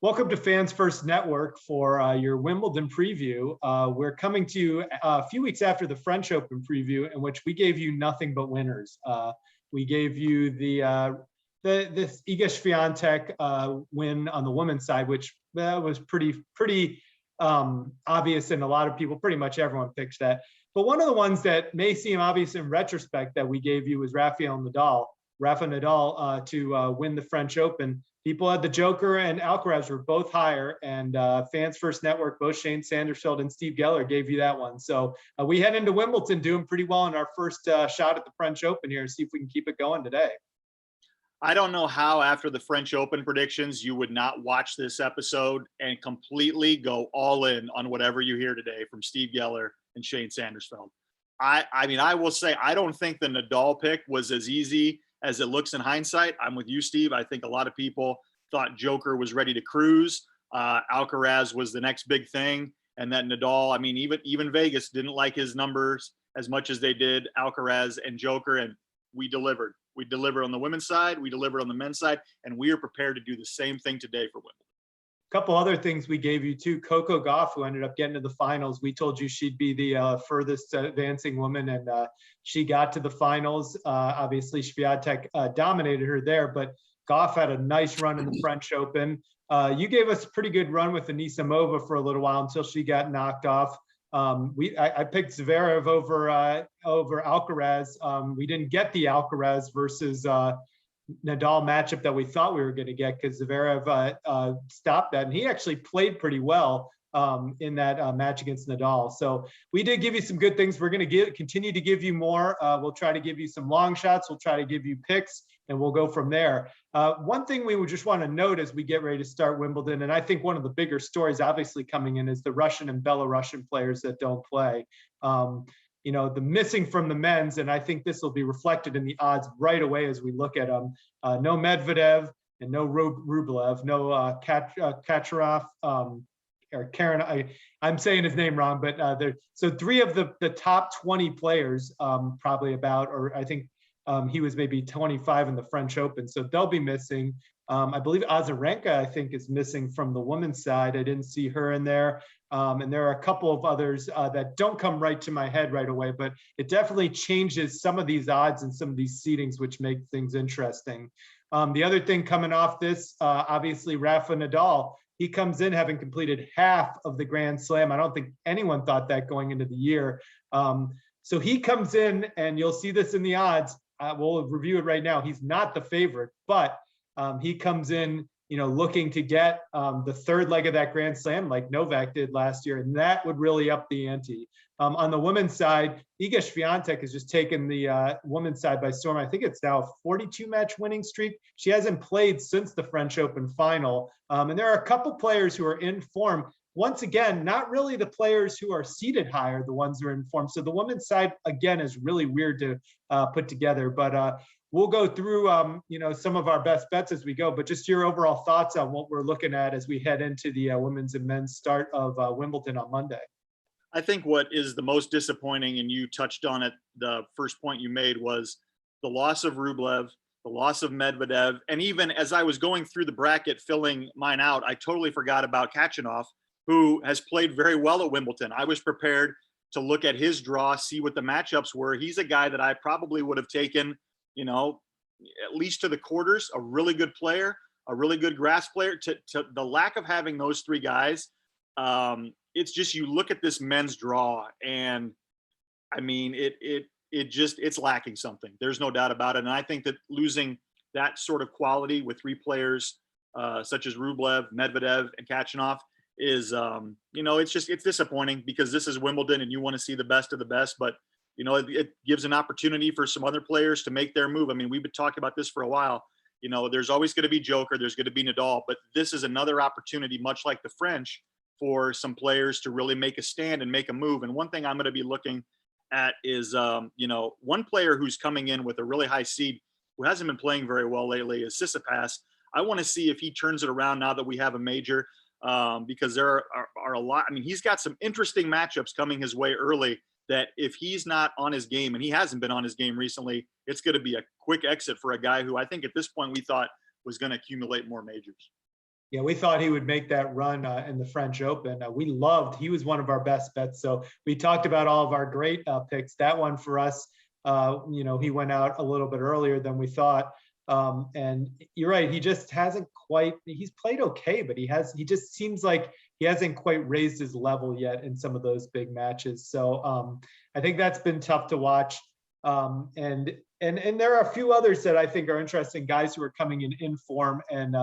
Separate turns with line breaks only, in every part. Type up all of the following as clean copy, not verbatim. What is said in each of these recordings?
Welcome to Fans First Network for your Wimbledon preview. We're coming to you a few weeks after the French Open preview, in which we gave you nothing but winners. We gave you the Iga Swiatek win on the women's side, which was pretty obvious, and a lot of people, pretty much everyone, picked that. But one of the ones that may seem obvious in retrospect that we gave you was Rafa Nadal to win the French Open. People had the Joker and Alcaraz were both higher, and Fans First Network, both Shane Sandersfeld and Steve Geller gave you that one. So we head into Wimbledon doing pretty well in our first shot at the French Open here, and see if we can keep it going today.
I don't know how after the French Open predictions you would not watch this episode and completely go all in on whatever you hear today from Steve Geller and Shane Sandersfeld. I mean, I will say I don't think the Nadal pick was as easy as it looks in hindsight. I'm with you, Steve. I think a lot of people thought Joker was ready to cruise. Alcaraz was the next big thing. And that Nadal, I mean, even Vegas didn't like his numbers as much as they did Alcaraz and Joker. And we delivered. We delivered on the women's side. We delivered on the men's side. And we are prepared to do the same thing today for Wimbledon.
Couple other things we gave you too. Coco Gauff, who ended up getting to the finals. We told you she'd be the furthest advancing woman, and she got to the finals. Obviously, Swiatek dominated her there, but Gauff had a nice run in the French Open. You gave us a pretty good run with Anisimova for a little while until she got knocked off. I picked Zverev over Alcaraz. We didn't get the Alcaraz versus Nadal matchup that we thought we were going to get, because Zverev stopped that, and he actually played pretty well in that match against Nadal. So we did give you some good things. We're going to continue to give you more. We'll try to give you some long shots. We'll try to give you picks, and we'll go from there. One thing we would just want to note as we get ready to start Wimbledon, and I think one of the bigger stories obviously coming in, is the Russian and Belarusian players that don't play. You know, the missing from the men's, and I think this will be reflected in the odds right away as we look at them. No Medvedev and no Rublev, no Kacharov, or Karen, I'm saying his name wrong, but so three of the top 20 players, probably about, or I think he was maybe 25 in the French Open, so they'll be missing. I believe Azarenka, I think, is missing from the women's side. I didn't see her in there. And there are a couple of others that don't come right to my head right away, but it definitely changes some of these odds and some of these seedings, which make things interesting. The other thing coming off this, obviously, Rafa Nadal, he comes in having completed half of the Grand Slam. I don't think anyone thought that going into the year. So he comes in, and you'll see this in the odds. We'll review it right now. He's not the favorite, but he comes in, you know, looking to get the third leg of that Grand Slam like Novak did last year, and that would really up the ante. On the women's side, Iga Swiatek has just taken the women's side by storm. I think it's now a 42-match winning streak. She hasn't played since the French Open final, and there are a couple players who are in form. Once again, not really the players who are seated higher, the ones who are in form. So the women's side, again, is really weird to put together, but we'll go through, you know, some of our best bets as we go, but just your overall thoughts on what we're looking at as we head into the women's and men's start of Wimbledon on Monday.
I think what is the most disappointing, and you touched on it, the first point you made, was the loss of Rublev, the loss of Medvedev, and even as I was going through the bracket, filling mine out, I totally forgot about Kachanov, who has played very well at Wimbledon. I was prepared to look at his draw, see what the matchups were. He's a guy that I probably would have taken, you know, at least to the quarters, a really good player, a really good grass player. To the lack of having those three guys, it's just, you look at this men's draw, and I mean, it's lacking something. There's no doubt about it. And I think that losing that sort of quality with three players such as Rublev, Medvedev, and Kachanov is, you know, it's disappointing, because this is Wimbledon and you want to see the best of the best, but you know, it gives an opportunity for some other players to make their move. I mean, we've been talking about this for a while. You know, there's always going to be Joker, there's going to be Nadal, but this is another opportunity, much like the French, for some players to really make a stand and make a move. And one thing I'm going to be looking at is, you know, one player who's coming in with a really high seed, who hasn't been playing very well lately, is Tsitsipas. I want to see if he turns it around now that we have a major, because there are a lot. I mean, he's got some interesting matchups coming his way early, that if he's not on his game, and he hasn't been on his game recently, it's going to be a quick exit for a guy who I think at this point we thought was going to accumulate more majors.
Yeah, we thought he would make that run in the French Open. He was one of our best bets. So we talked about all of our great picks. That one for us, he went out a little bit earlier than we thought. And you're right, he just hasn't quite, he's played okay, but he just seems like he hasn't quite raised his level yet in some of those big matches. So I think that's been tough to watch. And there are a few others that I think are interesting, guys who are coming in form, and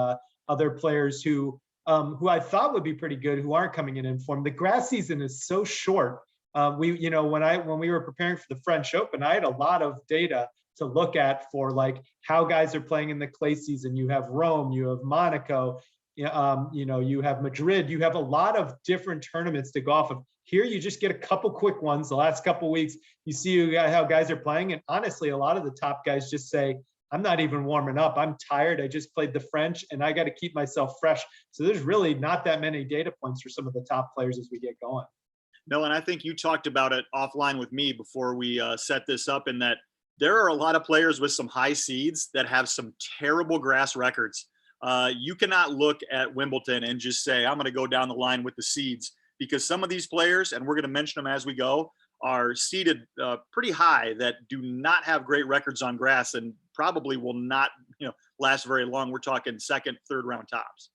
other players who I thought would be pretty good, who aren't coming in form. The grass season is so short. When we were preparing for the French Open, I had a lot of data to look at for like how guys are playing in the clay season. You have Rome, you have Monaco, you have Madrid, you have a lot of different tournaments to go off of. Here, you just get a couple quick ones. The last couple of weeks, you see how guys are playing. And honestly, a lot of the top guys just say, I'm not even warming up. I'm tired. I just played the French and I got to keep myself fresh. So there's really not that many data points for some of the top players as we get going.
No, and I think you talked about it offline with me before we set this up, in that there are a lot of players with some high seeds that have some terrible grass records. You cannot look at Wimbledon and just say, I'm going to go down the line with the seeds, because some of these players, and we're going to mention them as we go, are seeded pretty high that do not have great records on grass and probably will not last very long. We're talking second, third round tops.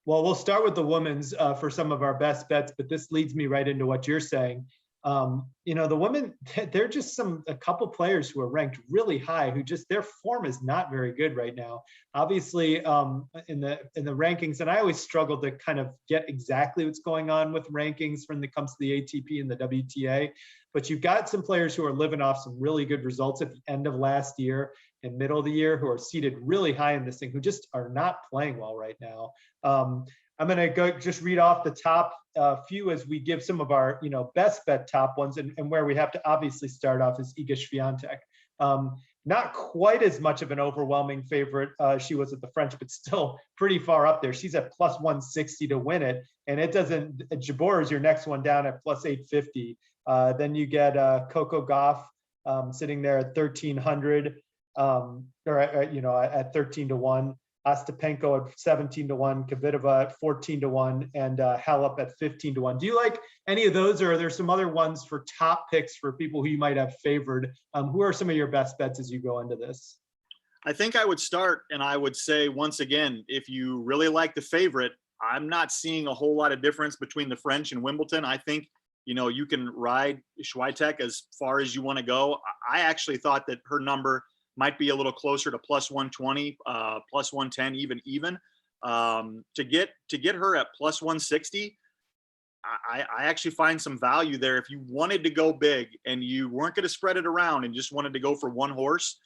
Well, we'll start with the women's for some of our best bets, but this leads me right into what you're saying. The women, they're just a couple players who are ranked really high, who just, their form is not very good right now. Obviously, in the rankings, and I always struggle to kind of get exactly what's going on with rankings when it comes to the ATP and the WTA, but you've got some players who are living off some really good results at the end of last year and middle of the year, who are seated really high in this thing, who just are not playing well right now. I'm going to go just read off the top few as we give some of our, best bet top ones, and where we have to obviously start off is Iga Swiatek. Not quite as much of an overwhelming favorite she was at the French, but still pretty far up there. She's at plus 160 to win it, and it doesn't. Jabeur is your next one down at plus 850. Then you get Coco Gauff sitting there at 1300, at 13 to 1. Ostapenko at 17 to 1, Kvitova at 14 to 1, and Halep at 15 to 1. Do you like any of those, or are there some other ones for top picks for people who you might have favored? Who are some of your best bets as you go into this?
I think I would start, and I would say, once again, if you really like the favorite, I'm not seeing a whole lot of difference between the French and Wimbledon. I think, you can ride Swiatek as far as you want to go. I actually thought that her number might be a little closer to plus 120, plus 110, even. To get her at plus 160, I actually find some value there. If you wanted to go big and you weren't going to spread it around and just wanted to go for one horse,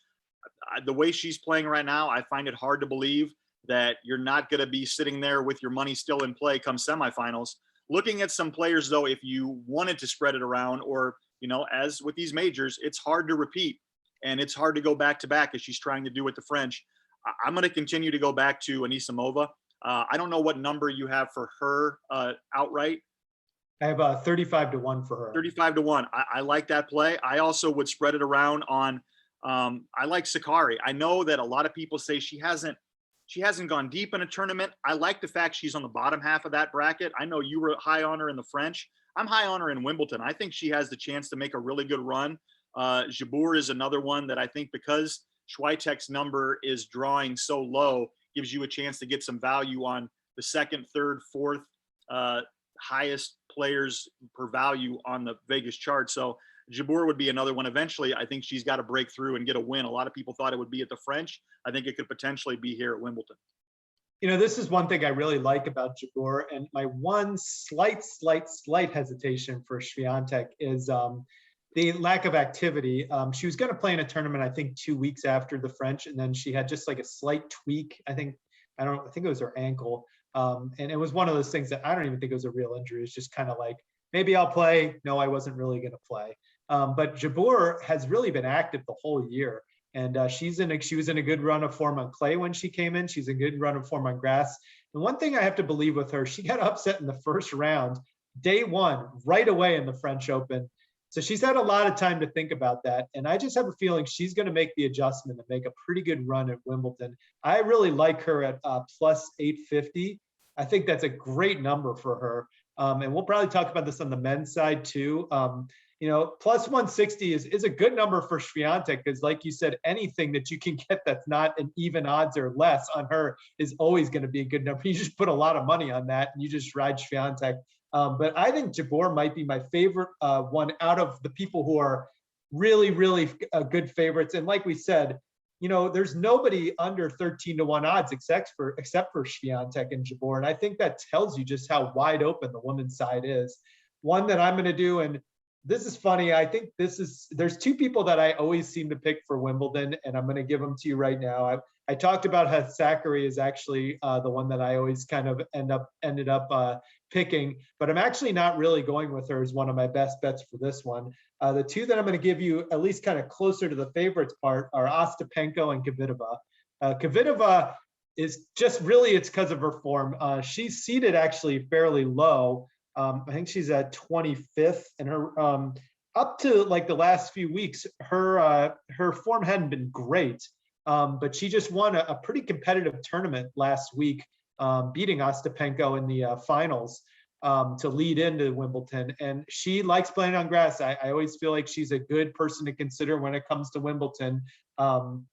the way she's playing right now, I find it hard to believe that you're not going to be sitting there with your money still in play come semifinals. Looking at some players, though, if you wanted to spread it around, or, as with these majors, it's hard to repeat. And it's hard to go back to back as she's trying to do with the French. I'm going to continue to go back to Anisimova. I don't know what number you have for her outright.
I have 35 to 1 for her.
35 to 1. I like that play. I also would spread it around on. I like Sakari. I know that a lot of people say she hasn't gone deep in a tournament. I like the fact she's on the bottom half of that bracket. I know you were high on her in the French. I'm high on her in Wimbledon. I think she has the chance to make a really good run. Jabeur is another one that I think, because Swiatek's number is drawing so low, gives you a chance to get some value on the second, third, fourth highest players per value on the Vegas chart. So Jabeur would be another one. Eventually, I think she's got to break through and get a win. A lot of people thought it would be at the French. I think it could potentially be here at Wimbledon.
This is one thing I really like about Jabeur, and my one slight hesitation for Swiatek is the lack of activity. She was going to play in a tournament, I think 2 weeks after the French, and then she had just like a slight tweak. I think it was her ankle. And it was one of those things that I don't even think it was a real injury. It's just kind of like, maybe I'll play. No, I wasn't really going to play. But Jabeur has really been active the whole year. And she was in a good run of form on clay when she came in. She's in a good run of form on grass. And one thing I have to believe with her, she got upset in the first round, day one, right away in the French Open. So she's had a lot of time to think about that. And I just have a feeling she's going to make the adjustment and make a pretty good run at Wimbledon. I really like her at plus 850. I think that's a great number for her. And we'll probably talk about this on the men's side too. Plus 160 is a good number for Swiatek because, like you said, anything that you can get that's not an even odds or less on her is always going to be a good number. You just put a lot of money on that and you just ride Swiatek. But I think Jabeur might be my favorite one out of the people who are really, really good favorites. And like we said, there's nobody under 13-1 odds except for Swiatek and Jabeur. And I think that tells you just how wide open the women's side is. One that I'm going to do, and this is funny, I think there's two people that I always seem to pick for Wimbledon, and I'm going to give them to you right now. I talked about how Zachary is actually the one that I always kind of ended up picking, but I'm actually not really going with her as one of my best bets for this one. The two that I'm going to give you at least kind of closer to the favorites part are Ostapenko and Kvitova. Kvitova is just really, it's because of her form. She's seated actually fairly low. I think she's at 25th, and her up to like the last few weeks, her form hadn't been great. But she just won a pretty competitive tournament last week, beating Ostapenko in the finals to lead into Wimbledon. And she likes playing on grass. I always feel like she's a good person to consider when it comes to Wimbledon. And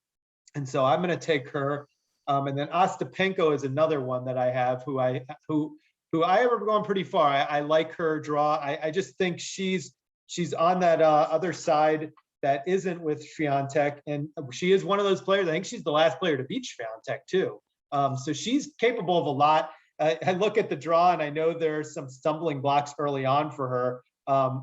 so I'm going to take her. And then Ostapenko is another one that I have who I have gone pretty far. I like her draw. I just think she's on that other side that isn't with Swiatek, and she is one of those players. I think she's the last player to beat Swiatek too. So she's capable of a lot. I look at the draw and I know there's some stumbling blocks early on for her.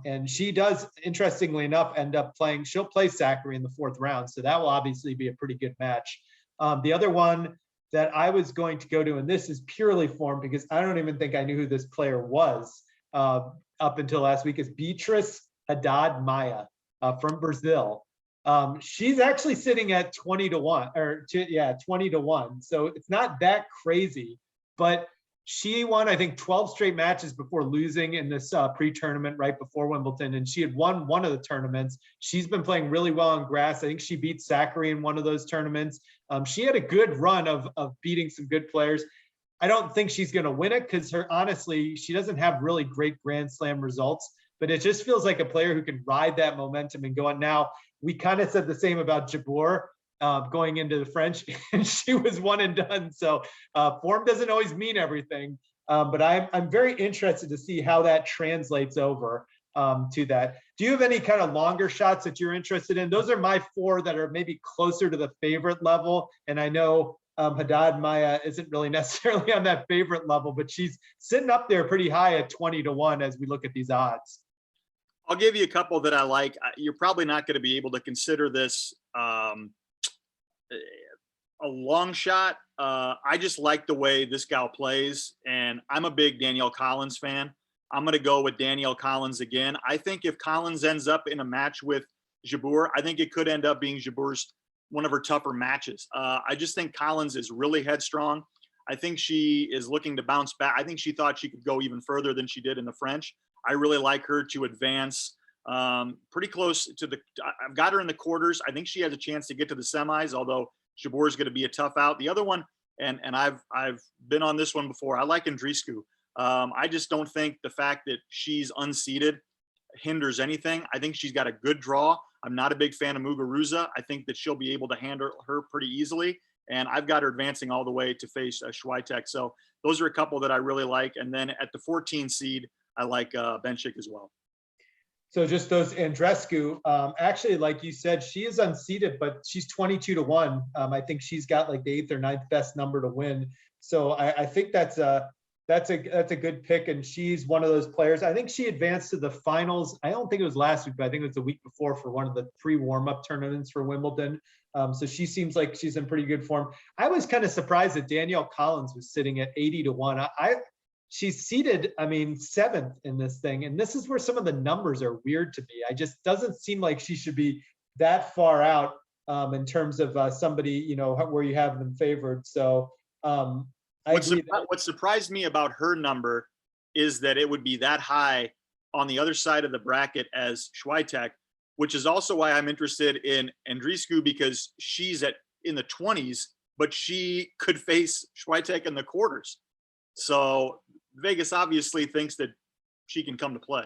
And she does, interestingly enough, end up playing. She'll play Zachary in the 4th round. So that will obviously be a pretty good match. The other one that I was going to go to, and this is purely form because I don't even think I knew who this player was up until last week, is Beatrice Haddad Maia. From Brazil. She's actually sitting at 20-1 20-1. So it's not that crazy, but she won, I think, 12 straight matches before losing in this pre-tournament right before Wimbledon. And she had won one of the tournaments. She's been playing really well on grass. I think she beat Zachary in one of those tournaments. She had a good run of beating some good players. I don't think she's going to win it because honestly, she doesn't have really great Grand Slam results. But it just feels like a player who can ride that momentum and go on. Now, we kind of said the same about Jabeur going into the French, and she was one and done. So form doesn't always mean everything. But I'm very interested to see how that translates over to that. Do you have any kind of longer shots that you're interested in? Those are my 4 that are maybe closer to the favorite level. And I know Haddad Maia isn't really necessarily on that favorite level, but she's sitting up there pretty high at 20-1 as we look at these odds.
I'll give you a couple that I like. You're probably not going to be able to consider this a long shot. I just like the way this gal plays, and I'm a big Danielle Collins fan. I'm going to go with Danielle Collins again. I think if Collins ends up in a match with Jabeur, I think it could end up being Jabeur's one of her tougher matches. I just think Collins is really headstrong. I think she is looking to bounce back. I think she thought she could go even further than she did in the French. I really like her to advance pretty close to I've got her in the quarters. I think she has a chance to get to the semis, although Jabeur is going to be a tough out. The other one, and I've been on this one before, I like Andreescu. I just don't think the fact that she's unseeded hinders anything. I think she's got a good draw. I'm not a big fan of Muguruza. I think that she'll be able to handle her pretty easily. And I've got her advancing all the way to face Swiatek. So those are a couple that I really like. And then at the 14 seed, I like Benchik as well.
So just those Andreescu, actually, like you said, she is unseeded, but she's 22-1. I think she's got like the 8th or 9th best number to win. So I think that's a good pick. And she's one of those players. I think she advanced to the finals. I don't think it was last week, but I think it was the week before for one of the pre-warm-up tournaments for Wimbledon. So she seems like she's in pretty good form. I was kind of surprised that Danielle Collins was sitting at 80-1. She's seated, 7th in this thing. And this is where some of the numbers are weird to me. I just doesn't seem like she should be that far out in terms of somebody, where you have them favored. So
what surprised me about her number is that it would be that high on the other side of the bracket as Swiatek, which is also why I'm interested in Andreescu, because she's in the 20s, but she could face Swiatek in the quarters. So Vegas obviously thinks that she can come to play.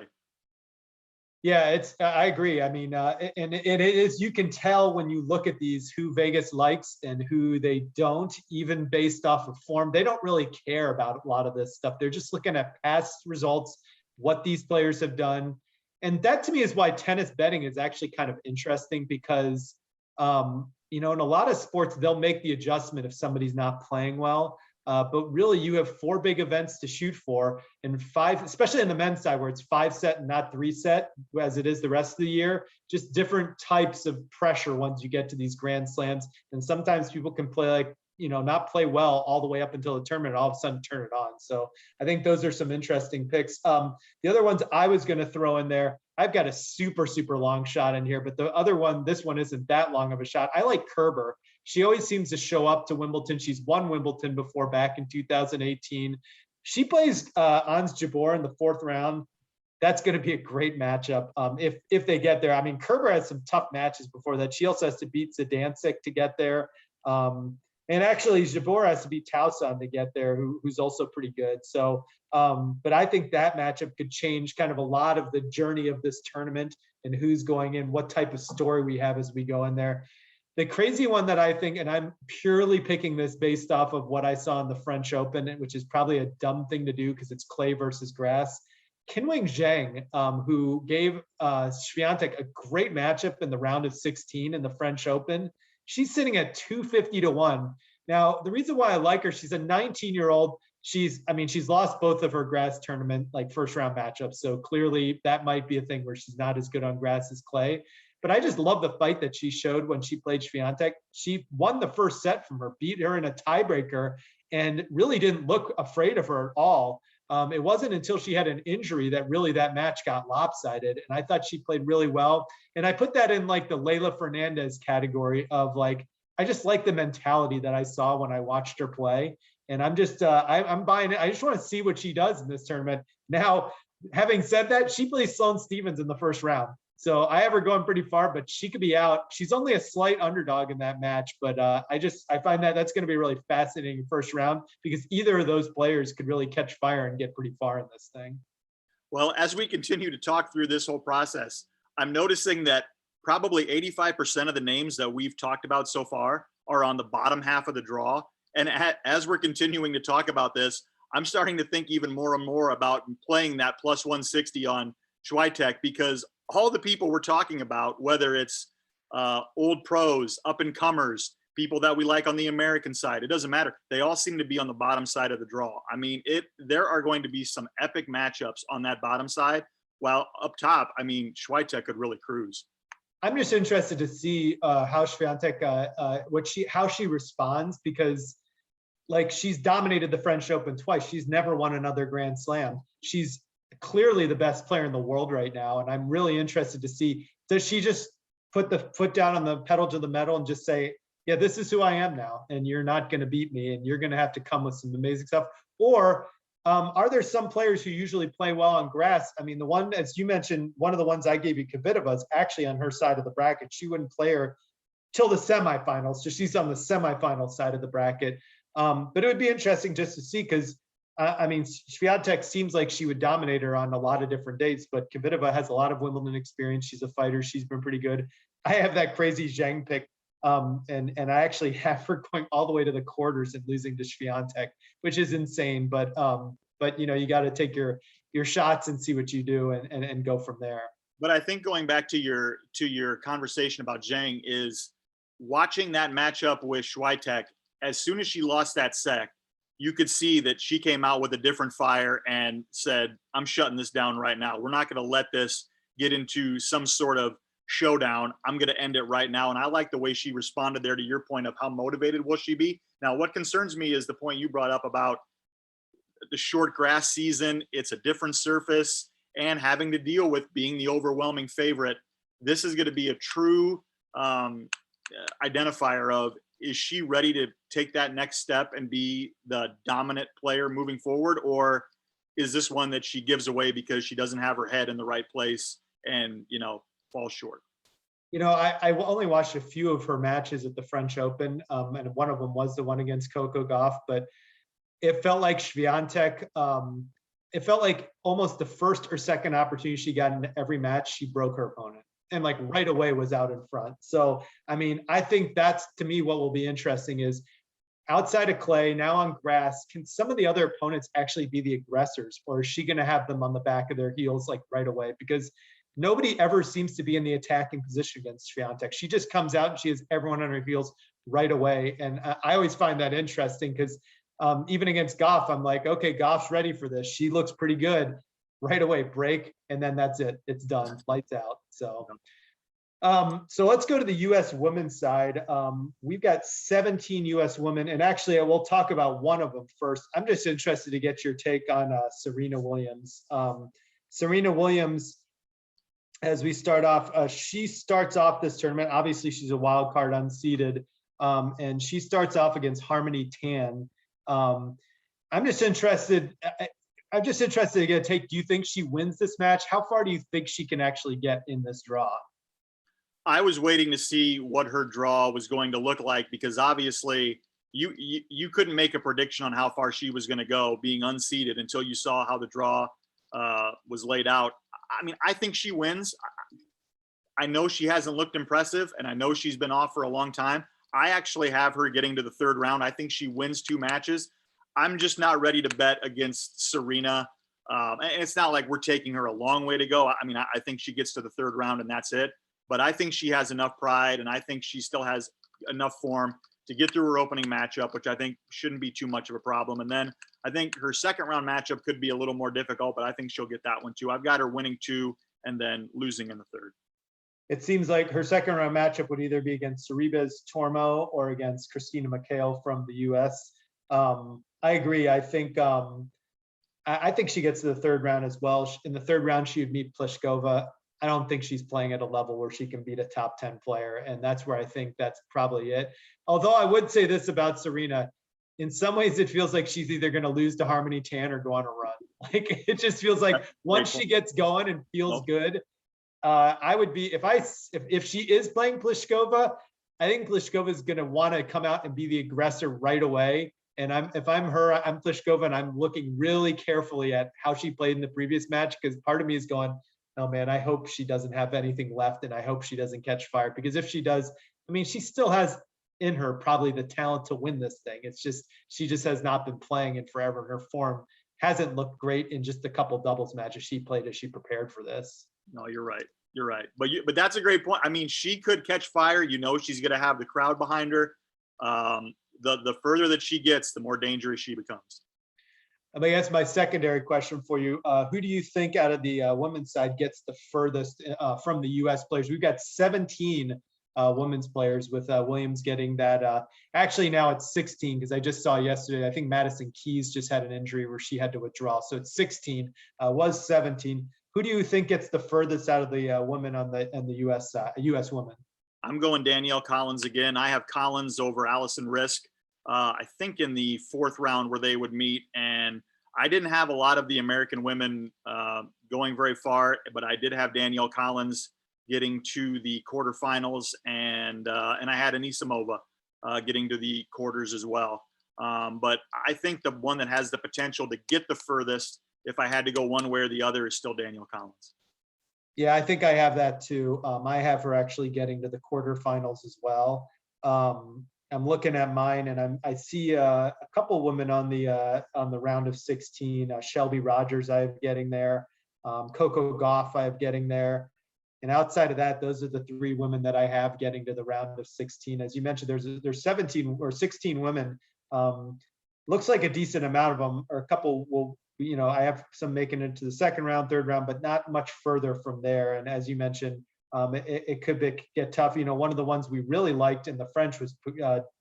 Yeah, I agree. I mean, and it is, you can tell when you look at these who Vegas likes and who they don't, even based off of form. They don't really care about a lot of this stuff. They're just looking at past results, what these players have done. And that to me is why tennis betting is actually kind of interesting, because, you know, in a lot of sports, they'll make the adjustment if somebody's not playing well. But really, you have 4 big events to shoot for, and 5, especially in the men's side where it's 5 set and not 3 set, as it is the rest of the year. Just different types of pressure once you get to these Grand Slams. And sometimes people can play like, you know, not play well all the way up until the tournament, and all of a sudden turn it on. So I think those are some interesting picks. The other ones I was going to throw in there, I've got a super, super long shot in here, but the other one, this one isn't that long of a shot. I like Kerber. She always seems to show up to Wimbledon. She's won Wimbledon before back in 2018. She plays Ons Jabeur in the 4th round. That's going to be a great matchup if they get there. I mean, Kerber has some tough matches before that. She also has to beat Zidansek to get there. And actually, Jabeur has to beat Tauson to get there, who's also pretty good. So, but I think that matchup could change kind of a lot of the journey of this tournament and who's going in, what type of story we have as we go in there. The crazy one that I think, and I'm purely picking this based off of what I saw in the French Open, which is probably a dumb thing to do because it's clay versus grass. Qinwen Zheng, who gave Swiatek a great matchup in the round of 16 in the French Open. She's sitting at 250 to 1. Now, the reason why I like her, she's a 19-year-old. She's lost both of her grass tournament, like 1st round matchups. So clearly that might be a thing where she's not as good on grass as clay. But I just love the fight that she showed when she played Swiatek. She won the 1st set from her, beat her in a tiebreaker, and really didn't look afraid of her at all. It wasn't until she had an injury that really that match got lopsided. And I thought she played really well. And I put that in like the Leylah Fernandez category of like, I just like the mentality that I saw when I watched her play. And I'm just, I'm buying it. I just want to see what she does in this tournament. Now, having said that, she plays Sloane Stephens in the 1st round. So I have her going pretty far, but she could be out. She's only a slight underdog in that match, but I find that that's going to be a really fascinating 1st round because either of those players could really catch fire and get pretty far in this thing.
Well, as we continue to talk through this whole process, I'm noticing that probably 85% of the names that we've talked about so far are on the bottom half of the draw. And as we're continuing to talk about this, I'm starting to think even more and more about playing that plus 160 on Swiatek, because all the people we're talking about, whether it's old pros, up and comers, people that we like on the American side, it doesn't matter. They all seem to be on the bottom side of the draw. I mean, there are going to be some epic matchups on that bottom side, while up top, I mean, Swiatek could really cruise.
I'm just interested to see how Swiatek, how she responds, because like she's dominated the French Open twice. She's never won another Grand Slam. She's clearly the best player in the world right now. And I'm really interested to see, does she just put the foot down on the pedal to the metal and just say, yeah, this is who I am now, and you're not going to beat me, and you're going to have to come with some amazing stuff? Or are there some players who usually play well on grass? I mean, the one, as you mentioned, one of the ones I gave you, Kvitova, is actually on her side of the bracket. She wouldn't play her till the semifinals, so she's on the semifinal side of the bracket. But it would be interesting just to see, because I mean, Swiatek seems like she would dominate her on a lot of different dates, but Kvitova has a lot of Wimbledon experience. She's a fighter. She's been pretty good. I have that crazy Zheng pick, and I actually have her going all the way to the quarters and losing to Swiatek, which is insane. But you know, you got to take your shots and see what you do and go from there.
But I think going back to your conversation about Zheng is watching that matchup with Swiatek. As soon as she lost that set, you could see that she came out with a different fire and said, I'm shutting this down right now. We're not going to let this get into some sort of showdown. I'm going to end it right now. And I like the way she responded there, to your point of how motivated will she be. Now, what concerns me is the point you brought up about the short grass season. It's a different surface, and having to deal with being the overwhelming favorite. This is going to be a true identifier of, is she ready to take that next step and be the dominant player moving forward? Or is this one that she gives away because she doesn't have her head in the right place and, falls short?
I only watched a few of her matches at the French Open, and one of them was the one against Coco Gauff, but it felt like Swiatek, it felt like almost the first or second opportunity she got in every match, she broke her opponent and like right away was out in front. So, I mean, I think that's, to me, what will be interesting is outside of clay, now on grass, can some of the other opponents actually be the aggressors, or is she going to have them on the back of their heels like right away? Because nobody ever seems to be in the attacking position against Swiatek. She just comes out and she has everyone on her heels right away. And I always find that interesting because even against Goff, I'm like, okay, Goff's ready for this. She looks pretty good. Right away, break, and then that's it. It's done. Lights out. So let's go to the U.S. women's side. We've got 17 U.S. women, and actually, I will talk about one of them first. I'm just interested to get your take on Serena Williams. Serena Williams, as we start off, she starts off this tournament. Obviously, she's a wild card unseeded, and she starts off against Harmony Tan. I'm just interested to get a take. Do you think she wins this match? How far do you think she can actually get in this draw?
I was waiting to see what her draw was going to look like because obviously you couldn't make a prediction on how far she was going to go being unseeded until you saw how the draw was laid out. I mean, I think she wins. I know she hasn't looked impressive, and I know she's been off for a long time. I actually have her getting to the third round. I think she wins 2 matches. I'm just not ready to bet against Serena. And it's not like we're taking her a long way to go. I mean, I think she gets to the third round and that's it. But I think she has enough pride, and I think she still has enough form to get through her opening matchup, which I think shouldn't be too much of a problem. And then I think her second round matchup could be a little more difficult, but I think she'll get that one too. I've got her winning 2 and then losing in the third.
It seems like her second round matchup would either be against Sorribes Tormo or against Christina McHale from the US. I agree. I think she gets to the third round as well. In the third round, she would meet Pliskova. I don't think she's playing at a level where she can beat a top 10 player. And that's where I think that's probably it. Although I would say this about Serena, in some ways it feels like she's either going to lose to Harmony Tan or go on a run. Like it just feels like once she gets going and feels good, I would be, if she is playing Pliskova, I think Pliskova is going to want to come out and be the aggressor right away. And if I'm her, I'm Pliskova, and I'm looking really carefully at how she played in the previous match, because part of me is going, oh man, I hope she doesn't have anything left, and I hope she doesn't catch fire, because if she does, I mean, she still has in her probably the talent to win this thing. It's just, she just has not been playing in forever, and her form hasn't looked great in just a couple doubles matches she played as she prepared for this.
No, you're right. You're right. But that's a great point. I mean, she could catch fire. She's going to have the crowd behind her. The further that she gets, the more dangerous she becomes.
I mean, that's my secondary question for you. Who do you think out of the women's side gets the furthest from the U.S. players? We've got 17 women's players, with Williams getting that. Actually, now it's 16, because I just saw yesterday, I think Madison Keys just had an injury where she had to withdraw. So it's 16, was 17. Who do you think gets the furthest out of the women on the U.S. side, U.S. women?
I'm going Danielle Collins again. I have Collins over Allison Risk. I think in the fourth round where they would meet, and I didn't have a lot of the American women going very far, but I did have Danielle Collins getting to the quarterfinals, and I had Anisimova getting to the quarters as well. But I think the one that has the potential to get the furthest, if I had to go one way or the other, is still Danielle Collins.
Yeah, I think I have that too. I have her actually getting to the quarterfinals as well. I'm looking at mine, and I see a couple women on the round of 16. Shelby Rogers, I have getting there. Coco Gauff, I have getting there. And outside of that, those are the 3 women that I have getting to the round of 16. As you mentioned, there's 17 or 16 women. Looks like a decent amount of them, or a couple will. I have some making it to the second round, third round, but not much further from there. And as you mentioned, it could get tough. One of the ones we really liked in the French was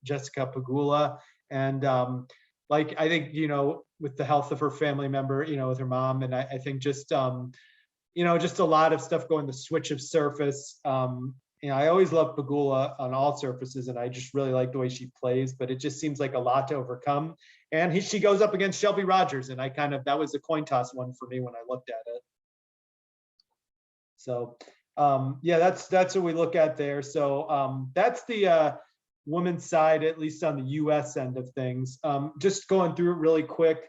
Jessica Pegula. And I think, with the health of her family member, with her mom, and I think just a lot of stuff going, the switch of surface. I always love Pegula on all surfaces, and I just really like the way she plays, but it just seems like a lot to overcome. And she goes up against Shelby Rogers, and that was a coin toss one for me when I looked at it. So yeah, that's what we look at there. So that's the women's side, at least on the US end of things. Just going through it really quick.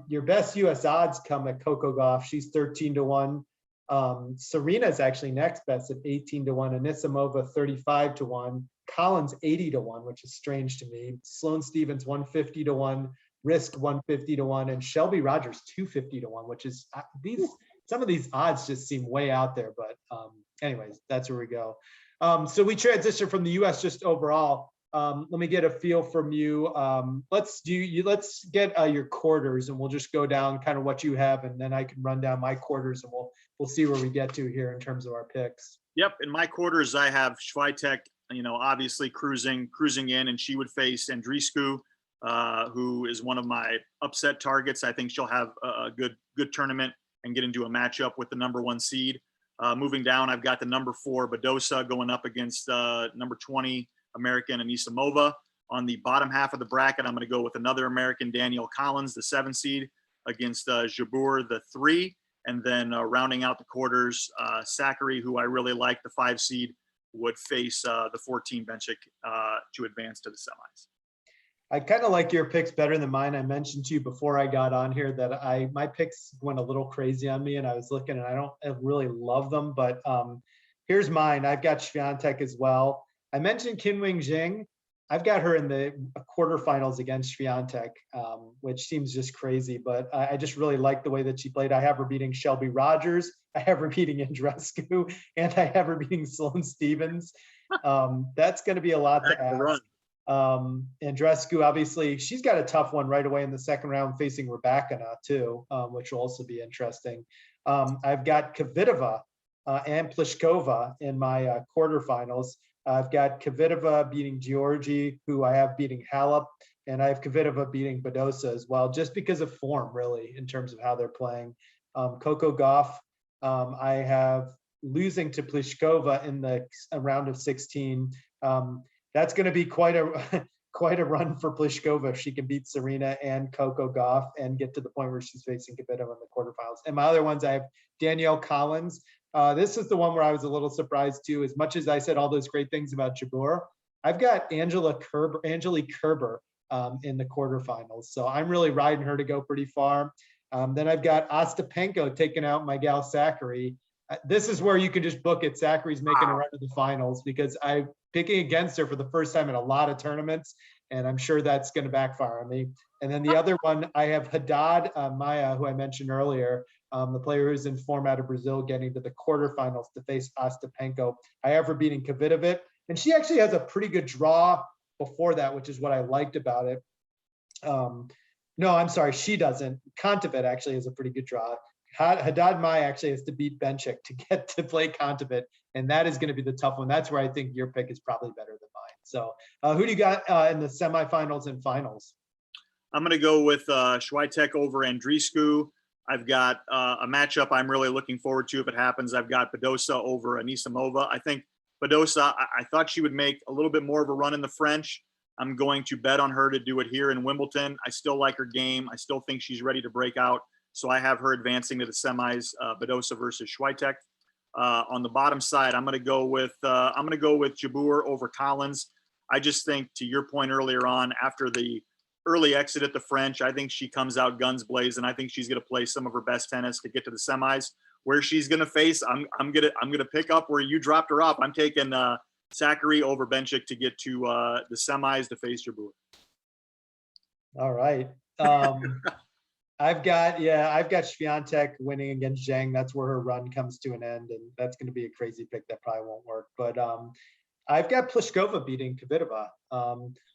Your best US odds come at Coco Gauff. She's 13-1. Serena's actually next best at 18-1. Anisimova 35-1. Collins 80-1, which is strange to me. Sloane Stephens 150-1. Risk 150-1, and Shelby Rogers 250-1, which is some of these odds just seem way out there. But anyways, that's where we go. So we transition from the US just overall. Let me get a feel from you. Let's get your quarters, and we'll just go down kind of what you have, and then I can run down my quarters, and we'll see where we get to here in terms of our picks.
Yep, in my quarters I have Swiatek, obviously cruising in, and she would face Andreescu, who is one of my upset targets. I think she'll have a good tournament and get into a matchup with the #1 seed. Moving down, I've got the #4 Badosa going up against #20 American Anisimova. On the bottom half of the bracket, I'm going to go with another American, Danielle Collins, the 7 seed, against Jabeur, the 3. And then rounding out the quarters, Sakkari, who I really like, the 5 seed, would face the 14 Bencic to advance to the semis.
I kind of like your picks better than mine. I mentioned to you before I got on here that my picks went a little crazy on me, and I was looking, and I really love them, but here's mine. I've got Swiatek as well. I mentioned Qinwen Zheng. I've got her in the quarterfinals against Swiatek, which seems just crazy, but I just really like the way that she played. I have her beating Shelby Rogers. I have her beating Andreescu, and I have her beating Sloane Stephens. That's going to be a lot to ask. Andreescu, obviously, she's got a tough one right away in the second round facing Rybakina too, which will also be interesting. I've got Kvitova and Pliskova in my quarterfinals. I've got Kvitova beating Georgi, who I have beating Halep, and I have Kvitova beating Badosa as well, just because of form, really, in terms of how they're playing. Coco Gauff, I have losing to Pliskova in the round of 16. That's going to be quite a run for Pliskova if she can beat Serena and Coco Gauff and get to the point where she's facing Kvitova in the quarterfinals. And my other ones, I have Danielle Collins. This is the one where I was a little surprised too. As much as I said all those great things about Jabeur, I've got Angelique Kerber in the quarterfinals. So I'm really riding her to go pretty far. Then I've got Ostapenko taking out my gal Sakkari. This is where you can just book it. Sakkari's making a run to the finals, because I'm picking against her for the first time in a lot of tournaments, and I'm sure that's going to backfire on me. And then the other one, I have Haddad Maia, who I mentioned earlier, the player who's in form out of Brazil, getting to the quarterfinals to face Ostapenko. I have her beating Kvitova, and she actually has a pretty good draw before that, which is what I liked about it. No, I'm sorry, she doesn't. Kontaveit actually has a pretty good draw. Haddad Maia actually has to beat Bencic to get to play Kontaveit, and that is going to be the tough one. That's where I think your pick is probably better than mine. So who do you got in the semifinals and finals?
I'm going to go with Swiatek over Andreescu. I've got a matchup I'm really looking forward to if it happens. I've got Badosa over Anisimova. I think Badosa, I thought she would make a little bit more of a run in the French. I'm going to bet on her to do it here in Wimbledon. I still like her game. I still think she's ready to break out. So I have her advancing to the semis, Badosa versus Swiatek. On the bottom side, I'm going to go with Jabeur over Collins. I just think, to your point earlier on, after the early exit at the French, I think she comes out guns blazing. I think she's going to play some of her best tennis to get to the semis. Where she's going to face, I'm gonna pick up where you dropped her off. I'm taking Sakkari over Bencic to get to the semis to face Jabeur.
All right. I've got Swiatek winning against Zheng. That's where her run comes to an end, and that's going to be a crazy pick that probably won't work. But I've got Pliskova beating Kvitova.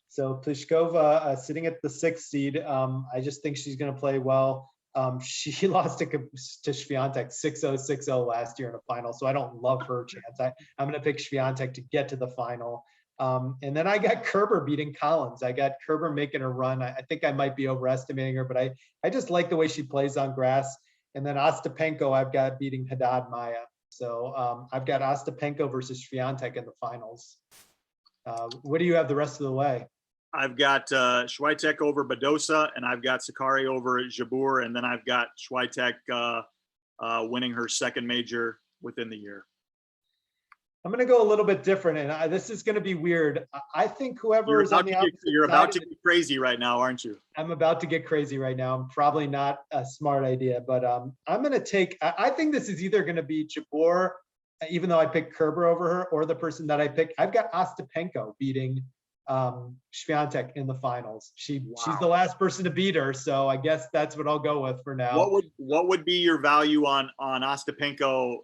So Pliskova sitting at the 6th seed. I just think she's going to play well. She lost to Swiatek 6-0, 6-0 last year in a final, so I don't love her chance. I'm going to pick Swiatek to get to the final. And then I got Kerber beating Collins. I got Kerber making a run. I think I might be overestimating her, but I just like the way she plays on grass. And then Ostapenko I've got beating Haddad Maia. So I've got Ostapenko versus Swiatek in the finals. What do you have the rest of the way?
I've got Swiatek over Badosa, and I've got Sakari over Jabeur, and then I've got Swiatek winning her second major within the year.
I'm going to go a little bit different, and this is going to be weird. I think whoever is on the opposite
you're
side
about to get crazy right now, aren't you?
I'm about to get crazy right now. I'm probably not a smart idea, but I'm going to take. I think this is either going to be Jabeur, even though I picked Kerber over her, or the person that I picked. I've got Ostapenko beating Swiatek in the finals. She's the last person to beat her, so I guess that's what I'll go with for now.
What would be your value on Ostapenko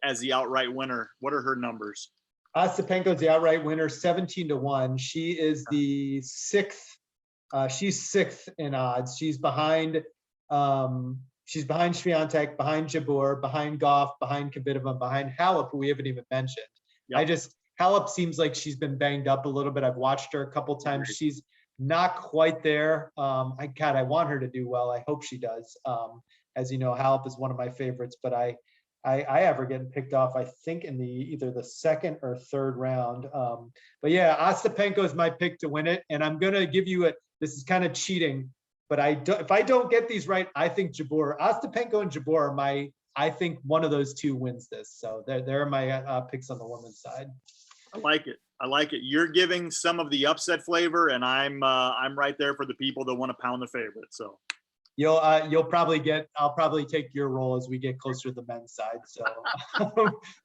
as the outright winner? What are her numbers?
Ostapenko's the outright winner, 17-1. She is the sixth. She's sixth in odds. She's behind Swiatek, behind Jabeur, behind Goff, behind Kvitova, behind Halep, who we haven't even mentioned. Yep. Halep seems like she's been banged up a little bit. I've watched her a couple times. She's not quite there. I want her to do well. I hope she does. As you know, Halep is one of my favorites, but I have her getting picked off, I think, in either the second or third round. But yeah, Ostapenko is my pick to win it. And I'm going to give you this is kind of cheating, but if I don't get these right, I think Ostapenko and Jabeur are I think one of those two wins this. So they're my picks on the women's side.
I like it. You're giving some of the upset flavor, and I'm right there for the people that want to pound the favorite. So
I'll probably take your role as we get closer to the men's side. So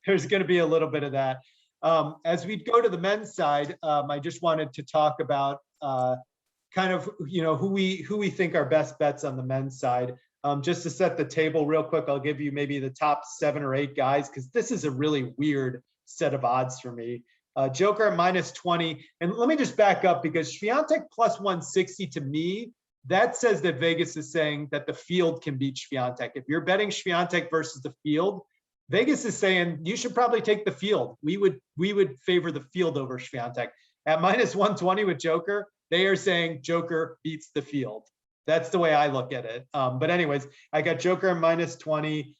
there's going to be a little bit of that. As we go to the men's side, I just wanted to talk about kind of, who we think are best bets on the men's side. Just to set the table real quick, I'll give you maybe the top 7 or 8 guys, because this is a really weird set of odds for me. Joker at -20. And let me just back up, because Swiatek +160 to me, that says that Vegas is saying that the field can beat Swiatek. If you're betting Swiatek versus the field, Vegas is saying you should probably take the field. We would favor the field over Swiatek. At -120 with Joker, they are saying Joker beats the field. That's the way I look at it. But anyways, I got Joker at -20.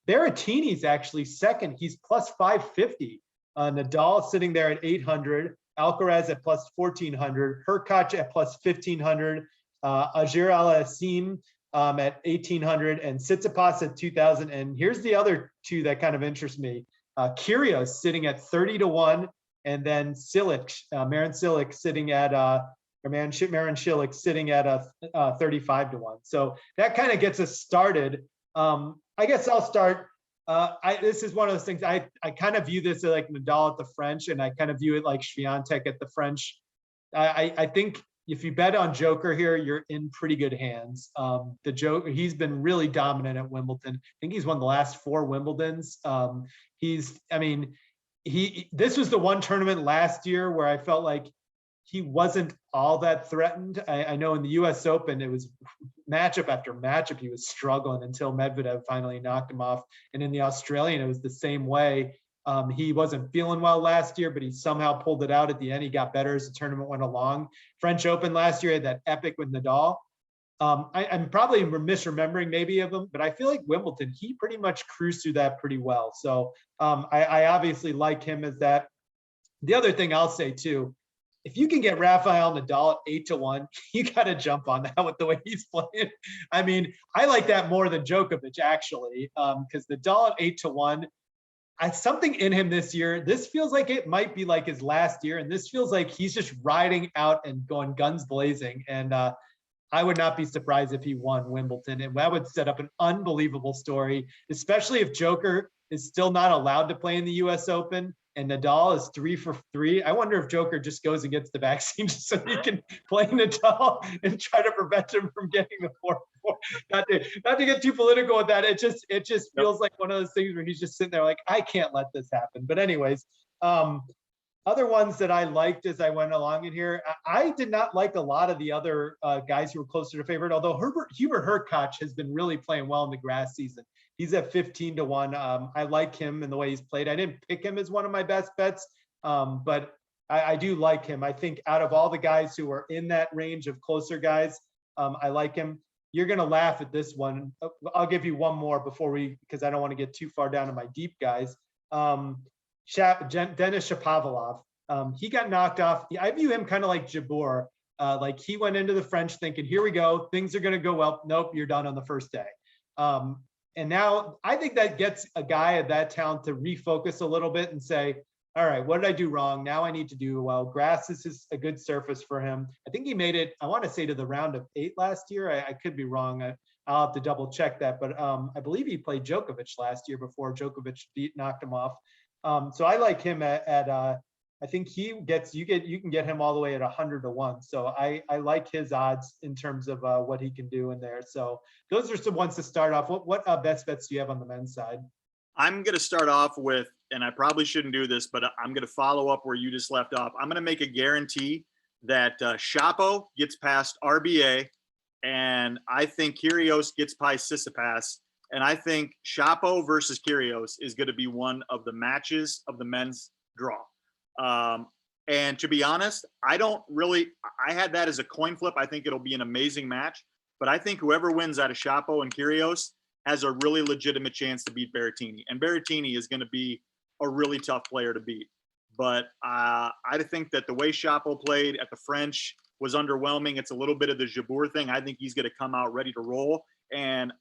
Berrettini's actually second. He's +550. Nadal sitting there at 800. Alcaraz at +1400. Hurkacz at +1500. Ajir Al-Hassim at 1800, and Tsitsipas at 2000. And here's the other two that kind of interest me. Kyrgios sitting at 30-1, and then Marin Cilic sitting at Marin Cilic sitting at 35-1. So that kind of gets us started. I guess I'll start. This is one of those things. I kind of view this like Nadal at the French, and I kind of view it like Swiatek at the French. I think if you bet on Joker here, you're in pretty good hands. The Joker, he's been really dominant at Wimbledon. I think he's won the last 4 Wimbledons. This was the one tournament last year where I felt like he wasn't all that threatened. I know in the US Open, it was matchup after matchup, he was struggling until Medvedev finally knocked him off. And in the Australian, it was the same way. He wasn't feeling well last year, but he somehow pulled it out at the end. He got better as the tournament went along. French Open last year had that epic with Nadal. I'm probably misremembering maybe of him, but I feel like Wimbledon, he pretty much cruised through that pretty well. So I obviously like him as that. The other thing I'll say too, if you can get Rafael Nadal at 8-1, you got to jump on that with the way he's playing. I mean, I like that more than Djokovic actually, because Nadal at 8-1, something in him this year. This feels like it might be like his last year, and this feels like he's just riding out and going guns blazing. And I would not be surprised if he won Wimbledon, and that would set up an unbelievable story, especially if Joker is still not allowed to play in the US Open and Nadal is 3 for 3. I wonder if Joker just goes and gets the vaccine just so he can play Nadal and try to prevent him from getting the 4-4. Not to get too political with that. It just feels like one of those things where he's just sitting there like, I can't let this happen. But anyways, other ones that I liked as I went along in here, I did not like a lot of the other guys who were closer to favorite, although Hubert Hurkacz has been really playing well in the grass season. He's at 15-1. I like him and the way he's played. I didn't pick him as one of my best bets, but I do like him. I think out of all the guys who are in that range of closer guys, I like him. you're going to laugh at this one. I'll give you one more because I don't want to get too far down to my deep guys. Denis Shapovalov. He got knocked off. I view him kind of like Jabeur. Like he went into the French thinking, here we go, things are going to go well. Nope, you're done on the first day. And now I think that gets a guy of that talent to refocus a little bit and say, all right, what did I do wrong? Now I need to do well. Grass is a good surface for him. I think he made it, I want to say, to the round of 8 last year. I could be wrong. I'll have to double check that. But I believe he played Djokovic last year before Djokovic knocked him off. So I like him at I think you can get him all the way at 100-1. So I like his odds in terms of what he can do in there. So those are some ones to start off. What best bets do you have on the men's side?
I'm going to start off with, and I probably shouldn't do this, but I'm going to follow up where you just left off. I'm going to make a guarantee that Shapo gets past RBA, and I think Kyrgios gets past Tsitsipas. And I think Shapo versus Kyrgios is going to be one of the matches of the men's draw. And to be honest, I had that as a coin flip. I think it'll be an amazing match, but I think whoever wins out of Shapo and Kyrgios has a really legitimate chance to beat Berrettini. And Berrettini is going to be a really tough player to beat. But I think that the way Shapo played at the French was underwhelming. It's a little bit of the Jabeur thing. I think he's going to come out ready to roll. And,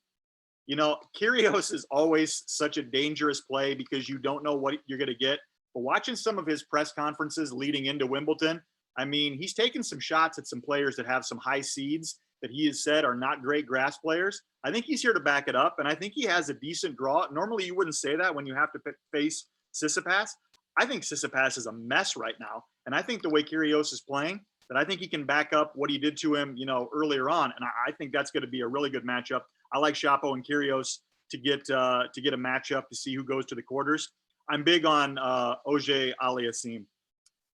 Kyrgios is always such a dangerous play because you don't know what you're going to get. But watching some of his press conferences leading into Wimbledon, I mean, he's taken some shots at some players that have some high seeds that he has said are not great grass players. I think he's here to back it up, and I think he has a decent draw. Normally, you wouldn't say that when you have to face Tsitsipas. I think Tsitsipas is a mess right now, and I think the way Kyrgios is playing, that I think he can back up what he did to him, earlier on, and I think that's going to be a really good matchup. I like Shapo and Kyrgios to get a matchup to see who goes to the quarters. I'm big on Auger Aliassime.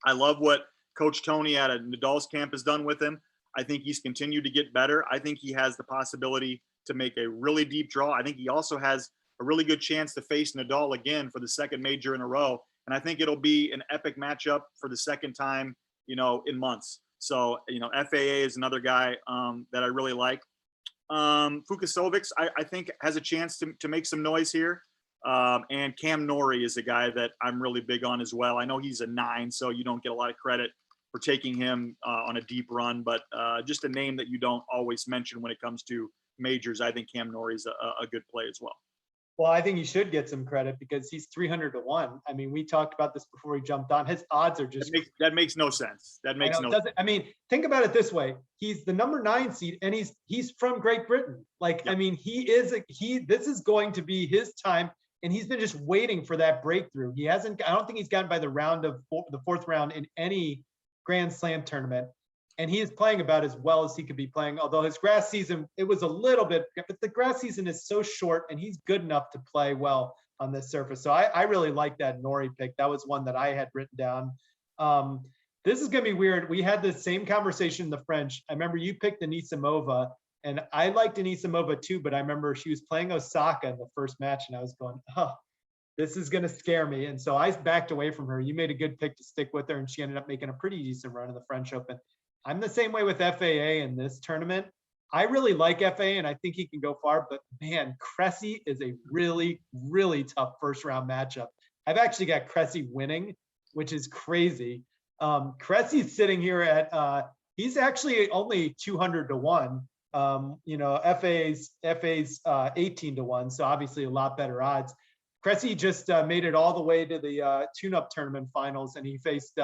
I love what Coach Tony at Nadal's camp has done with him. I think he's continued to get better. I think he has the possibility to make a really deep draw. I think he also has a really good chance to face Nadal again for the second major in a row. And I think it'll be an epic matchup for the second time, in months. So, FAA is another guy that I really like. Fukasovics, I think, has a chance to make some noise here. And Cam Norrie is a guy that I'm really big on as well. I know he's a 9, so you don't get a lot of credit for taking him on a deep run, but just a name that you don't always mention when it comes to majors. I think Cam Norrie is a good play as well.
Well, I think he should get some credit because he's 300-1. I mean, we talked about this before he jumped on. His odds are just
that makes no sense. That makes no sense.
I mean, think about it this way: he's the number 9 seed, and he's from Great Britain. Like, yep. I mean, this is going to be his time. And he's been just waiting for that breakthrough. I don't think he's gotten by the fourth round in any Grand Slam tournament. And he is playing about as well as he could be playing. Although his grass season, it was a little bit, but the grass season is so short and he's good enough to play well on this surface. So I really like that Norrie pick. That was one that I had written down. This is going to be weird. We had the same conversation in the French. I remember you picked Anisimova. And I liked Anisimova too, but I remember she was playing Osaka in the first match, and I was going, oh, this is going to scare me. And so I backed away from her. You made a good pick to stick with her, and she ended up making a pretty decent run in the French Open. I'm the same way with FAA in this tournament. I really like FAA, and I think he can go far, but man, Cressy is a really, really tough first-round matchup. I've actually got Cressy winning, which is crazy. Cressy's sitting here at, he's actually only 200-1. FA's 18-1, so obviously a lot better odds. Cressy just made it all the way to the tune-up tournament finals, and he faced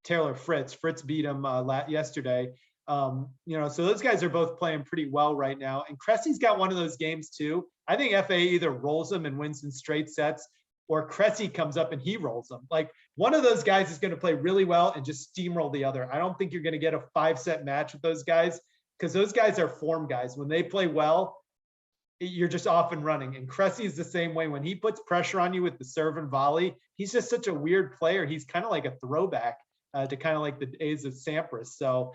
Taylor Fritz. Fritz beat him yesterday. So those guys are both playing pretty well right now. And Cressy's got one of those games too. I think FAA either rolls him and wins in straight sets, or Cressy comes up and he rolls them. Like, one of those guys is going to play really well and just steamroll the other. I don't think you're going to get a 5-set match with those guys, because those guys are form guys. When they play well, you're just off and running. And Cressy is the same way. When he puts pressure on you with the serve and volley, he's just such a weird player. He's kind of like a throwback to kind of like the days of Sampras. So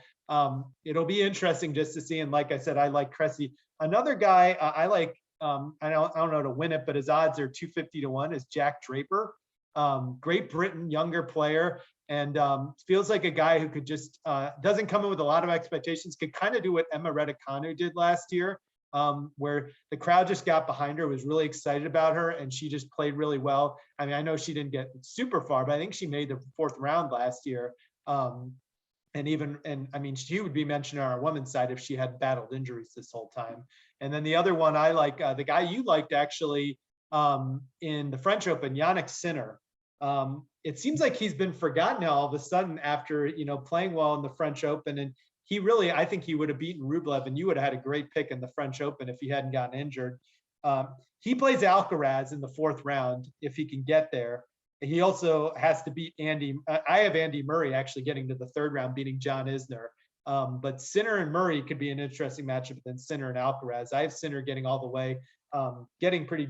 it'll be interesting just to see. And like I said, I like Cressy. Another guy I like, I don't know to win it, but his odds are 250-1 is Jack Draper. Great Britain, younger player. and feels like a guy who could just doesn't come in with a lot of expectations, could kind of do what Emma Raducanu did last year, where the crowd just got behind her, was really excited about her, and she just played really well. I mean, I know she didn't get super far, but I think she made the 4th round last year. And I mean, she would be mentioned on our women's side if she hadn't battled injuries this whole time. And then the other one I like, the guy you liked actually in the French Open, Yannick Sinner. It seems like he's been forgotten now all of a sudden after, playing well in the French Open. And he really, I think he would have beaten Rublev, and you would have had a great pick in the French Open if he hadn't gotten injured. He plays Alcaraz in the 4th round if he can get there. He also has to beat Andy. I have Andy Murray actually getting to the 3rd round, beating John Isner. But Sinner and Murray could be an interesting matchup than Sinner and Alcaraz. I have Sinner getting all the way, getting pretty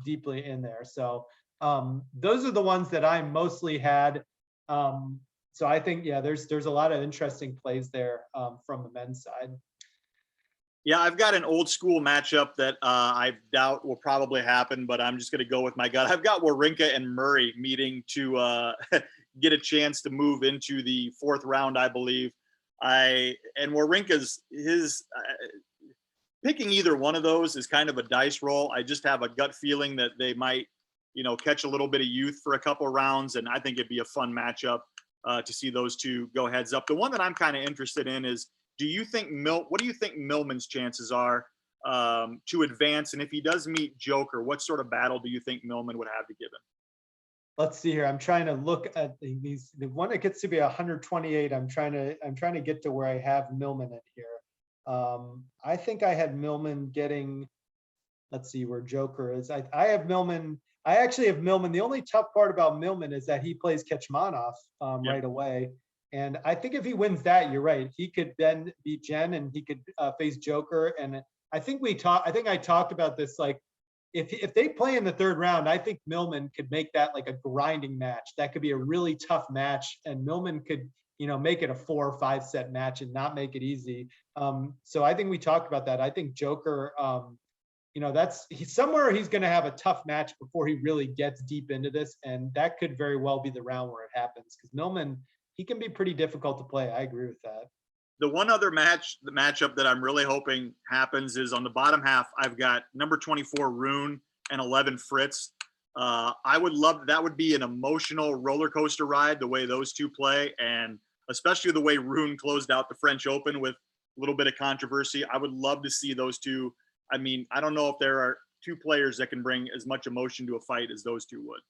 deeply in there. So those are the ones that I mostly had. So I think, yeah, there's a lot of interesting plays there from the men's side.
Yeah, I've got an old school matchup that I doubt will probably happen, but I'm just going to go with my gut. I've got Wawrinka and Murray meeting to get a chance to move into the 4th round, I believe. And Wawrinka's picking either one of those is kind of a dice roll. I just have a gut feeling that they might, catch a little bit of youth for a couple of rounds, and I think it'd be a fun matchup to see those two go heads up. The one that I'm kind of interested in is, what do you think Millman's chances are to advance? And if he does meet Joker, what sort of battle do you think Millman would have to give him?
Let's see here. I'm trying to look at these. The one that gets to be 128. I'm trying to get to where I have Millman in here. I think I had Millman getting. Let's see where Joker is. I have Millman. I actually have Millman. The only tough part about Millman is that he plays Kecmanoff right away. And I think if he wins that, you're right. He could then beat Jen, and he could face Joker. And I think I talked about this. Like, if they play in the 3rd round, I think Millman could make that like a grinding match. That could be a really tough match, and Millman could, make it a 4 or 5 set match and not make it easy. So I think we talked about that. I think Joker, somewhere he's going to have a tough match before he really gets deep into this, and that could very well be the round where it happens, because Millman, he can be pretty difficult to play. I agree with that.
The one other matchup that I'm really hoping happens is on the bottom half. I've got number 24 Rune and 11 Fritz. I would love that. Would be an emotional roller coaster ride the way those two play, and especially the way Rune closed out the French Open with a little bit of controversy. I would love to see those two. I mean, I don't know if there are two players that can bring as much emotion to a fight as those two would.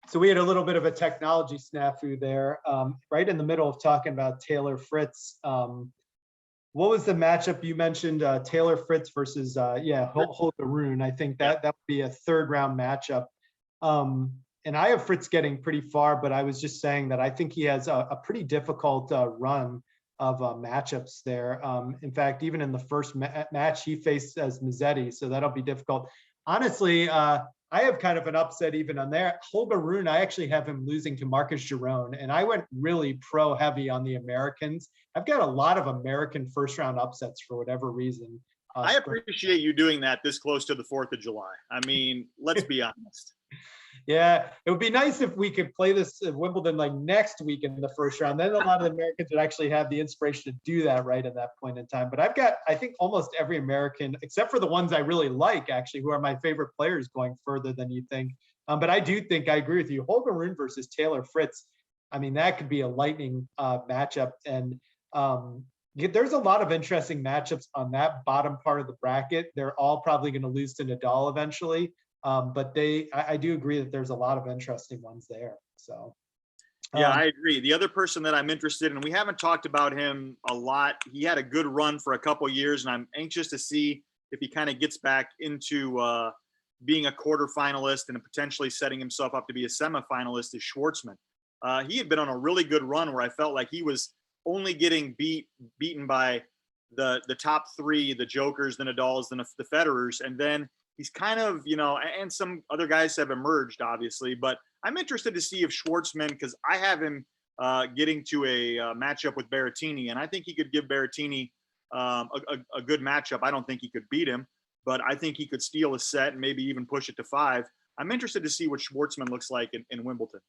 So we had a little bit of a technology snafu there, right in the middle of talking about Taylor Fritz. What was the matchup you mentioned? Taylor Fritz versus Holger Rune. I think that would be a 3rd round matchup. And I have Fritz getting pretty far, but I was just saying that I think he has a pretty difficult run of matchups there. In fact, even in the first match, he faced as Mazzetti, so that'll be difficult. Honestly, I have kind of an upset even on there. Holger Rune, I actually have him losing to Marcus Giron, and I went really pro heavy on the Americans. I've got a lot of American 1st round upsets for whatever reason.
I appreciate you doing that this close to the 4th of July. I mean, let's be honest.
Yeah, it would be nice if we could play this at Wimbledon like next week in the 1st round. Then a lot of the Americans would actually have the inspiration to do that right at that point in time. But I've got, I think, almost every American, except for the ones I really like, actually, who are my favorite players, going further than you think. But I do think, I agree with you, Holger Rune versus Taylor Fritz. I mean, that could be a lightning matchup. And there's a lot of interesting matchups on that bottom part of the bracket. They're all probably going to lose to Nadal eventually. But I do agree that there's a lot of interesting ones there. So.
Yeah, I agree. The other person that I'm interested in, we haven't talked about him a lot. He had a good run for a couple years, and I'm anxious to see if he kind of gets back into being a quarterfinalist and potentially setting himself up to be a semifinalist, is Schwartzman. He had been on a really good run where I felt like he was only getting beaten by the top three, the Jokers, the Nadals, the Federers, and then he's kind of, and some other guys have emerged, obviously, but I'm interested to see if Schwartzman, because I have him getting to a matchup with Berrettini, and I think he could give Berrettini a good matchup. I don't think he could beat him, but I think he could steal a set and maybe even push it to 5. I'm interested to see what Schwartzman looks like in Wimbledon.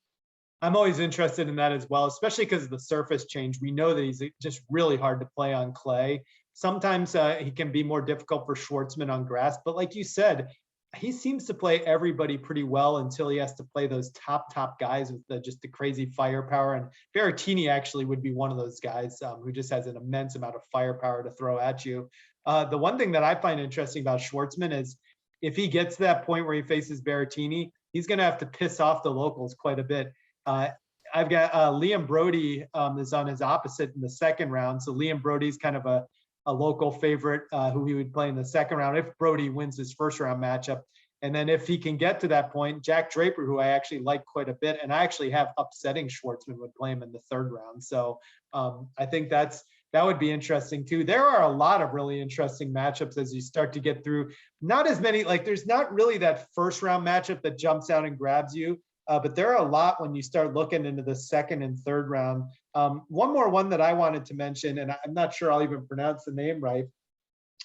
I'm always interested in that as well, especially because of the surface change. We know that he's just really hard to play on clay. Sometimes he can be more difficult for Schwartzman on grass, but like you said, he seems to play everybody pretty well until he has to play those top guys with just the crazy firepower. And Berrettini actually would be one of those guys who just has an immense amount of firepower to throw at you. The one thing that I find interesting about Schwartzman is if he gets to that point where he faces Berrettini, he's going to have to piss off the locals quite a bit. I've got Liam Brody is on his opposite in the second round. So Liam Brody's kind of a local favorite who he would play in the second round if Brody wins his first round matchup. And then if he can get to that point, Jack Draper, who I actually like quite a bit, and I actually have upsetting Schwartzman, would play him in the third round. So I think that would be interesting too. There are a lot of really interesting matchups as you start to get through. Not as many, like there's not really that first round matchup that jumps out and grabs you. But there are a lot when you start looking into the second and third round. One more one that I wanted to mention, and I'm not sure I'll even pronounce the name right.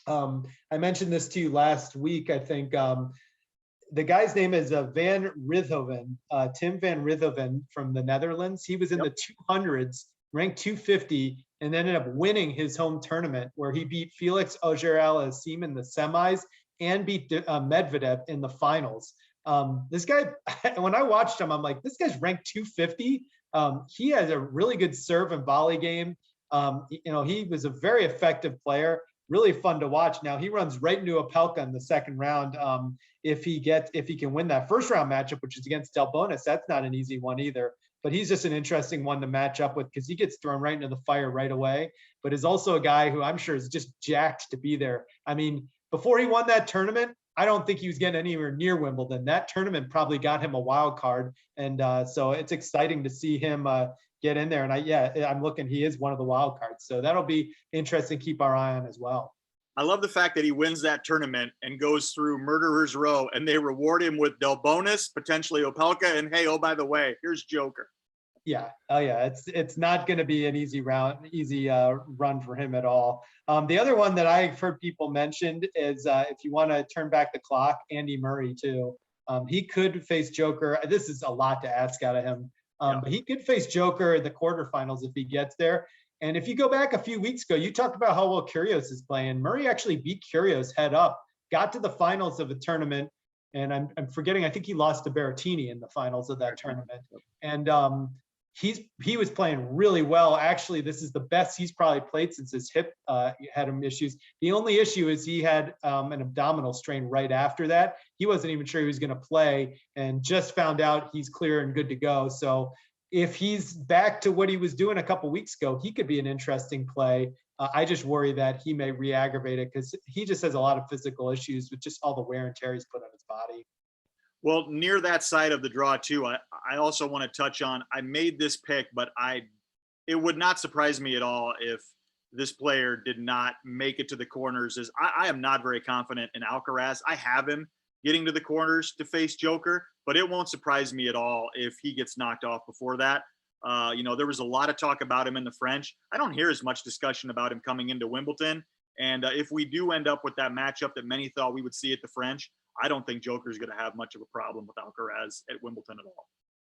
I mentioned this to you last week, I think. The guy's name is Van Rijthoven, Tim Van Rijthoven from the Netherlands. He was in the 200s, ranked 250, and ended up winning his home tournament where he beat Felix Auger-Aliassime in the semis and beat Medvedev in the finals. This guy, when I watched him, I'm like, this guy's ranked 250. He has a really good serve and volley game. He was a very effective player, really fun to watch. Now he runs right into Opelka in the second round. If he can win that first round matchup, which is against Delbonis, that's not an easy one either. But he's just an interesting one to match up with because he gets thrown right into the fire right away, but is also a guy who I'm sure is just jacked to be there. I mean, before he won that tournament, I don't think he was getting anywhere near Wimbledon. That tournament probably got him a wild card. And so it's exciting to see him get in there. And I'm looking, he is one of the wild cards. So that'll be interesting to keep our eye on as well.
I love the fact that he wins that tournament and goes through Murderer's Row and they reward him with Delbonis, potentially Opelka, and hey, oh, by the way, here's Joker.
Yeah. Oh yeah. It's not going to be an easy run for him at all. The other one that I've heard people mentioned is if you want to turn back the clock, Andy Murray too. He could face Joker. This is a lot to ask out of him. But he could face Joker in the quarterfinals if he gets there. And if you go back a few weeks ago, you talked about how well Kyrgios is playing. Murray actually beat Kyrgios head up, got to the finals of a tournament. And I'm forgetting, I think he lost to Berrettini in the finals of that tournament. And he was playing really well. Actually, this is the best he's probably played since his hip had him issues. The only issue is he had an abdominal strain right after that. He wasn't even sure he was going to play and just found out he's clear and good to go. So if he's back to what he was doing a couple weeks ago, he could be an interesting play. I just worry that he may re-aggravate it because he just has a lot of physical issues with just all the wear and tear he's put on his body.
Well, near that side of the draw too, I also want to touch on, I made this pick, but it would not surprise me at all if this player did not make it to the corners. I am not very confident in Alcaraz. I have him getting to the corners to face Joker, but it won't surprise me at all if he gets knocked off before that. There was a lot of talk about him in the French. I don't hear as much discussion about him coming into Wimbledon. And if we do end up with that matchup that many thought we would see at the French, I don't think Joker's going to have much of a problem with Alcaraz at Wimbledon at all.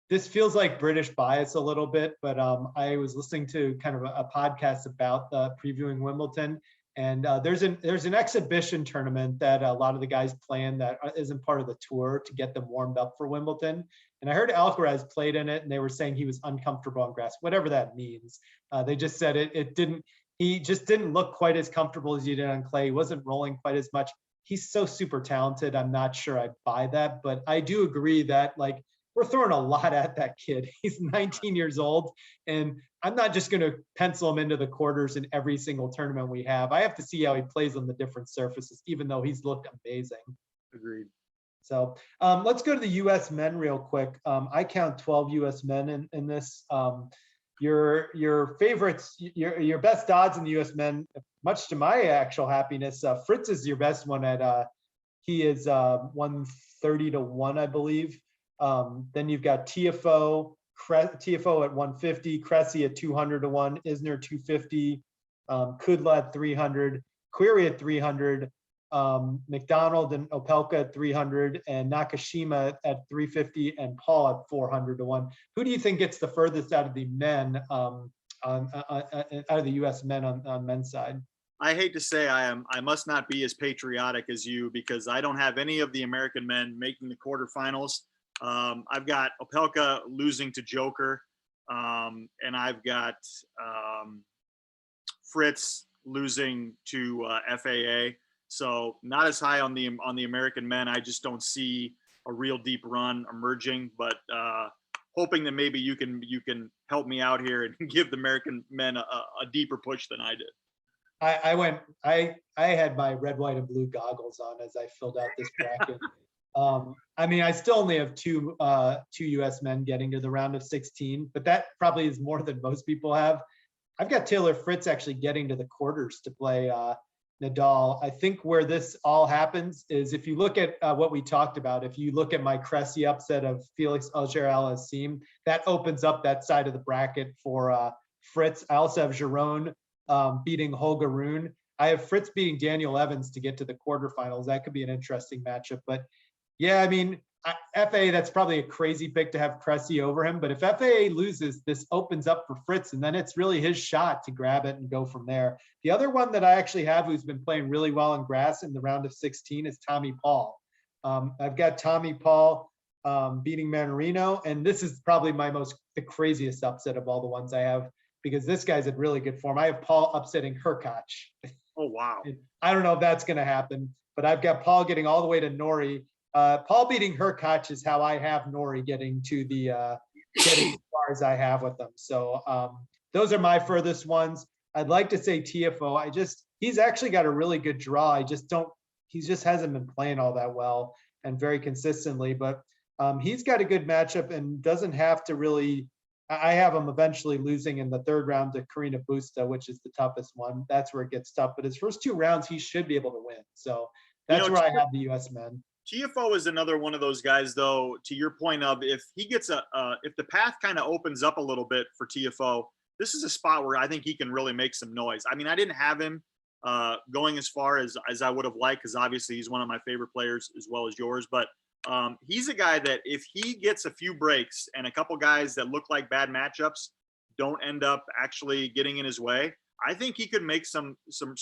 This feels like British bias a little bit, but I was listening to kind of a podcast about previewing Wimbledon, and there's an exhibition tournament that a lot of the guys plan that isn't part of the tour to get them warmed up for Wimbledon. And I heard Alcaraz played in it, and they were saying he was uncomfortable on grass, whatever that means. They just said it didn't. He just didn't look quite as comfortable as he did on clay. He wasn't rolling quite as much. He's so super talented. I'm not sure I buy that, but I do agree that like we're throwing a lot at that kid. He's 19 years old, and I'm not just going to pencil him into the quarters in every single tournament we have. I have to see how he plays on the different surfaces, even though he's looked amazing.
Agreed.
So let's go to the U.S. men real quick. I count 12 U.S. men in this. Your favorites, your best odds in the U.S. men, much to my actual happiness, Fritz is your best one at he is 130-1, I believe. Then you've got TFO at 150, Cressy at 200-1, Isner 250, Kudla at 300, Query at 300, McDonald and Opelka at 300, and Nakashima at 350, and Paul at 400-1. Who do you think gets the furthest out of the men out of the U.S. men on men's side?
I hate to say I must not be as patriotic as you, because I don't have any of the American men making the quarterfinals. I've got Opelka losing to Joker, and I've got Fritz losing to FAA. So not as high on the American men. I just don't see a real deep run emerging, but hoping that maybe you can help me out here and give the American men a deeper push than I did.
I had my red, white, and blue goggles on as I filled out this bracket. I mean, I still only have two U.S. men getting to the round of 16, but that probably is more than most people have. I've got Taylor Fritz actually getting to the quarters to play Nadal. I think where this all happens is if you look at what we talked about, if you look at my Cressy upset of Felix Auger-Aliassime, that opens up that side of the bracket for Fritz. I also have Giron beating Holger Rune. I have Fritz beating Daniel Evans to get to the quarterfinals. That could be an interesting matchup. But yeah, I mean, FAA, that's probably a crazy pick to have Cressy over him. But if FAA loses, this opens up for Fritz, and then it's really his shot to grab it and go from there. The other one that I actually have who's been playing really well in grass in the round of 16 is Tommy Paul. I've got Tommy Paul beating Manarino, and this is probably the craziest upset of all the ones I have, because this guy's in really good form. I have Paul upsetting Hurkacz.
Oh, wow.
I don't know if that's going to happen, but I've got Paul getting all the way to Norrie. Paul beating Hurkacz is how I have Norrie getting to the getting as far as I have with them. So those are my furthest ones. I'd like to say TFO. He's actually got a really good draw. He just hasn't been playing all that well and very consistently, but he's got a good matchup and doesn't have to really. I have him eventually losing in the third round to Carina Busta, which is the toughest one. That's where it gets tough. But his first two rounds, he should be able to win. So that's where I have the U.S. men.
TFO is another one of those guys, though, to your point of if he gets if the path kind of opens up a little bit for TFO, this is a spot where I think he can really make some noise. I mean, I didn't have him going as far as I would have liked, because obviously he's one of my favorite players as well as yours. But he's a guy that if he gets a few breaks and a couple guys that look like bad matchups don't end up actually getting in his way, I think he could make some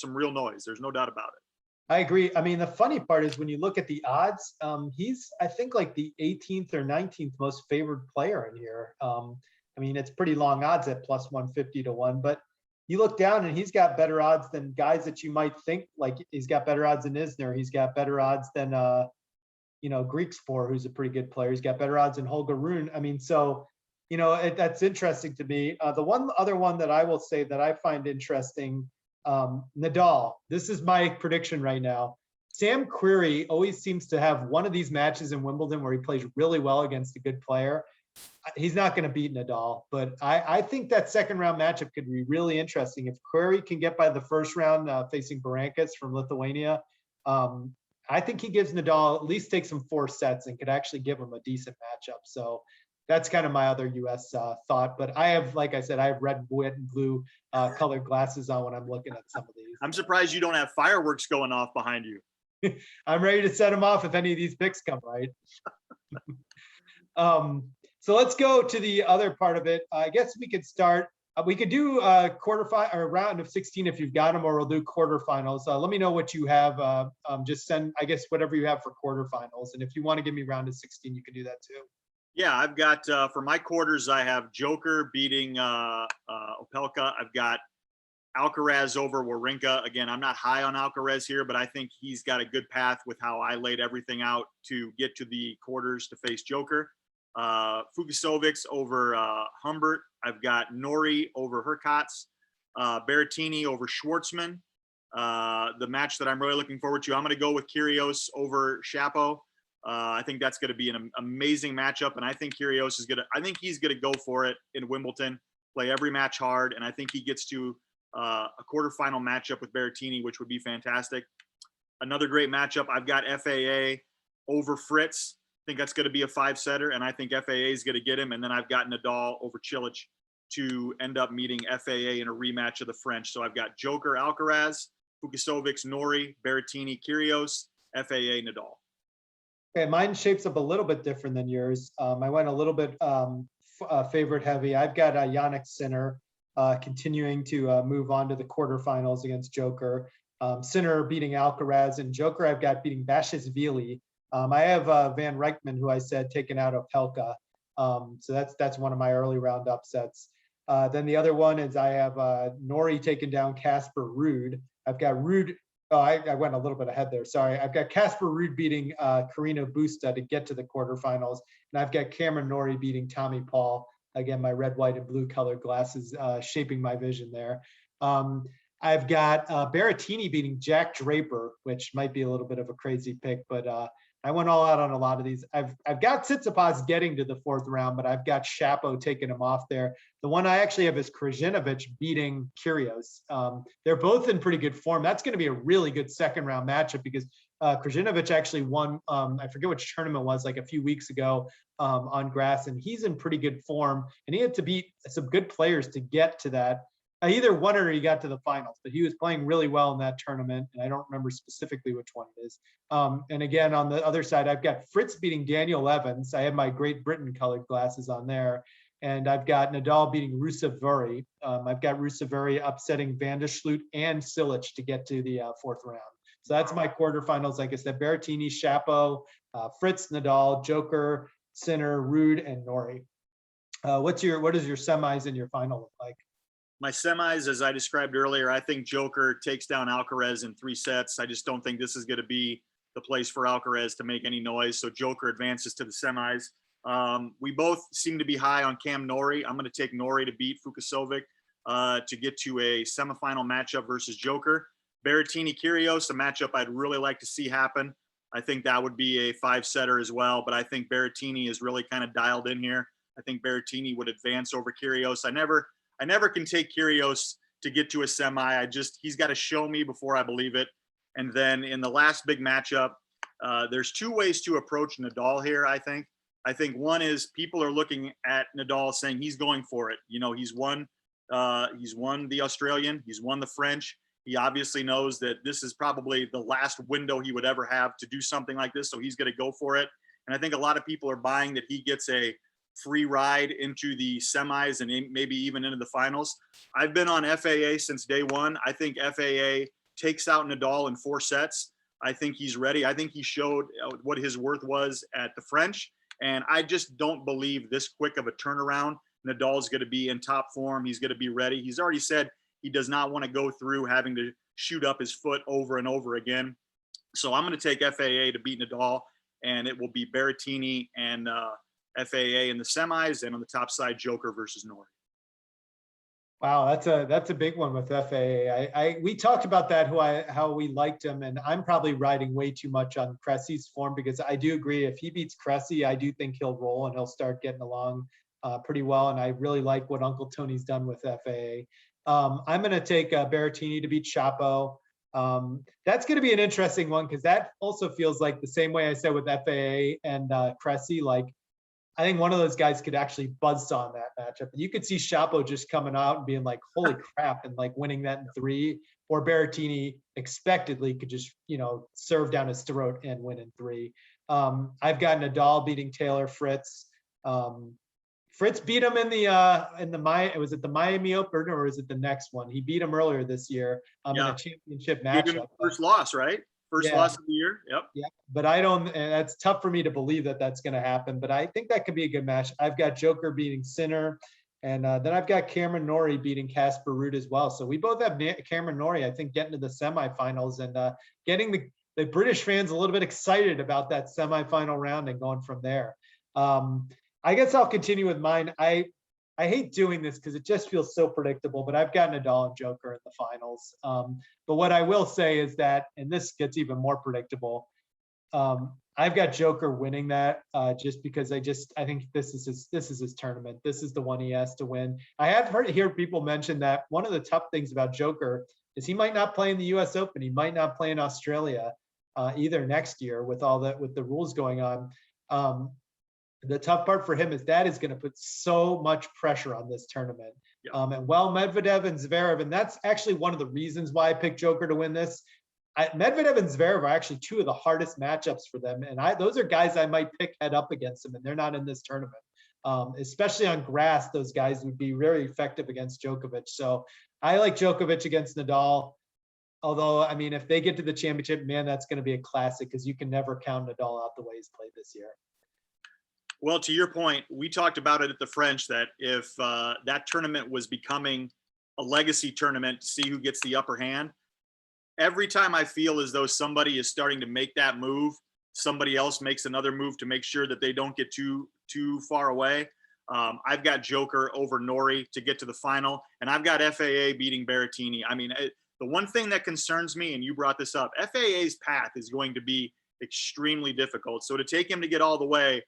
real noise. There's no doubt about it.
I agree. I mean, the funny part is when you look at the odds, he's, I think, like the 18th or 19th most favored player in here. I mean, it's pretty long odds at plus 150-1, but you look down and he's got better odds than guys that you might think, like he's got better odds than Isner. He's got better odds than, Griekspoor, who's a pretty good player. He's got better odds than Holger Rune. I mean, so, that's interesting to me. The one other one that I will say that I find interesting, Nadal. This is my prediction right now. Sam Querrey always seems to have one of these matches in Wimbledon where he plays really well against a good player. He's not going to beat Nadal, but I think that second round matchup could be really interesting. If Querrey can get by the first round facing Berankis from Lithuania, I think he gives Nadal, at least takes him 4 sets and could actually give him a decent matchup. So that's kind of my other U.S. Thought. But I have, like I said, I have red, white, and blue colored glasses on when I'm looking at some of these.
I'm surprised you don't have fireworks going off behind you.
I'm ready to set them off if any of these picks come right. So let's go to the other part of it. I guess we could start. We could do a round of 16 if you've got them, or we'll do quarterfinals. Let me know what you have. Just send, I guess, whatever you have for quarterfinals. And if you want to give me round of 16, you can do that too.
Yeah, I've got for my quarters, I have Joker beating Opelka. I've got Alcaraz over Wawrinka. Again, I'm not high on Alcaraz here, but I think he's got a good path with how I laid everything out to get to the quarters to face Joker. Fucsovics over Humbert. I've got Norrie over Hurkacz. Berrettini over Schwartzman. The match that I'm really looking forward to, I'm going to go with Kyrgios over Shapo. I think that's going to be an amazing matchup, and I think Kyrgios is I think he's going to go for it in Wimbledon, play every match hard, and I think he gets to a quarterfinal matchup with Berrettini, which would be fantastic. Another great matchup, I've got FAA over Fritz. I think that's going to be a 5-setter, and I think FAA is going to get him. And then I've got Nadal over Cilic to end up meeting FAA in a rematch of the French. So I've got Joker, Alcaraz, Fucsovics, Norrie, Berrettini, Kyrgios, FAA, Nadal.
Okay, mine shapes up a little bit different than yours. I went a little bit favorite heavy. I've got Jannik Sinner continuing to move on to the quarterfinals against Joker. Sinner beating Alcaraz, and Joker I've got beating Bashishvili. I have Van Rijkman, who I said taken out of Pelka. So that's one of my early round upsets. Then the other one is I have Norrie taking down Casper Ruud. I've got Ruud. Oh, I went a little bit ahead there. Sorry. I've got Casper Ruud beating Carino Busta to get to the quarterfinals. And I've got Cameron Norrie beating Tommy Paul. Again, my red, white, and blue colored glasses shaping my vision there. I've got Berrettini beating Jack Draper, which might be a little bit of a crazy pick, but I went all out on a lot of these. I've got Tsitsipas getting to the 4th round, but I've got Shapo taking him off there. The one I actually have is Krajinovic beating Kyrgios. They're both in pretty good form. That's going to be a really good 2nd round matchup because Krajinovic actually won, I forget which tournament it was, like a few weeks ago on grass, and he's in pretty good form. And he had to beat some good players to get to that. Either won it or he got to the finals, but he was playing really well in that tournament, and I don't remember specifically which one it is. And again, on the other side, I've got Fritz beating Daniel Evans. I have my Great Britain colored glasses on there. And I've got Nadal beating Ruusuvuori. I've got Ruusuvuori upsetting Van der Sloot and Cilic to get to the 4th round. So that's my quarterfinals. Like I said, Berrettini, Shapo, Fritz, Nadal, Joker, Sinner, Ruud, and Norrie. What is your semis and your final look like?
My semis, as I described earlier, I think Joker takes down Alcaraz in 3 sets. I just don't think this is going to be the place for Alcaraz to make any noise. So Joker advances to the semis. We both seem to be high on Cam Norrie. I'm going to take Norrie to beat Fucsovic to get to a semifinal matchup versus Joker. Berrettini Kyrgios, a matchup I'd really like to see happen. I think that would be a 5-setter as well, but I think Berrettini is really kind of dialed in here. I think Berrettini would advance over Kyrgios. I never can take Kyrgios to get to a semi. He's got to show me before I believe it. And then in the last big matchup, there's 2 ways to approach Nadal here, I think. I think one is people are looking at Nadal saying he's going for it. You know, he's won the Australian, he's won the French. He obviously knows that this is probably the last window he would ever have to do something like this. So he's going to go for it. And I think a lot of people are buying that he gets a free ride into the semis and maybe even into the finals. I've been on FAA since day one. I think FAA takes out Nadal in 4 sets. I think he's ready. I think he showed what his worth was at the French. And I just don't believe this quick of a turnaround. Nadal's going to be in top form. He's going to be ready. He's already said he does not want to go through having to shoot up his foot over and over again. So I'm going to take FAA to beat Nadal, and it will be Berrettini and FAA in the semis, and on the top side, Joker versus Norrie.
Wow, that's a big one with FAA. We talked about that, how we liked him, and I'm probably riding way too much on Cressy's form because I do agree if he beats Cressy, I do think he'll roll and he'll start getting along pretty well. And I really like what Uncle Tony's done with FAA. I'm going to take Berrettini to beat Shapo. That's going to be an interesting one because that also feels like the same way I said with FAA and Cressy. Like, I think one of those guys could actually buzzsaw in that matchup. You could see Shapo just coming out and being like, holy crap, and like winning that in 3, or Berrettini expectedly could just, serve down his throat and win in 3. I've got Nadal beating Taylor Fritz. Fritz beat him in the Miami Open, or was it the next one? He beat him earlier this year in a championship matchup.
First loss, right? First loss of the year. Yep.
Yeah, but and that's tough for me to believe that that's going to happen. But I think that could be a good match. I've got Joker beating Sinner, And then I've got Cameron Norrie beating Casper Ruud as well. So we both have Cameron Norrie, I think, getting to the semifinals and getting the British fans a little bit excited about that semifinal round and going from there. I guess I'll continue with mine. I hate doing this because it just feels so predictable, but I've got Nadal and Joker in the finals. But what I will say is that, and this gets even more predictable, I've got Joker winning that just because I think this is his tournament. This is the one he has to win. I have heard people mention that one of the tough things about Joker is he might not play in the U.S. Open. He might not play in Australia either next year with the rules going on. The tough part for him is that is going to put so much pressure on this tournament.
Yeah.
And Medvedev and Zverev, and that's actually one of the reasons why I picked Joker to win this. Medvedev and Zverev are actually two of the hardest matchups for them. And those are guys I might pick head up against them, and they're not in this tournament. Especially on grass, those guys would be very effective against Djokovic. So I like Djokovic against Nadal. Although, I mean, if they get to the championship, man, that's going to be a classic because you can never count Nadal out the way he's played this year.
Well, to your point, we talked about it at the French that if that tournament was becoming a legacy tournament to see who gets the upper hand, every time I feel as though somebody is starting to make that move, somebody else makes another move to make sure that they don't get too far away. I've got Joker over Norrie to get to the final, and I've got FAA beating Berrettini. I mean, the one thing that concerns me, and you brought this up, FAA's path is going to be extremely difficult. So to take him to get all the way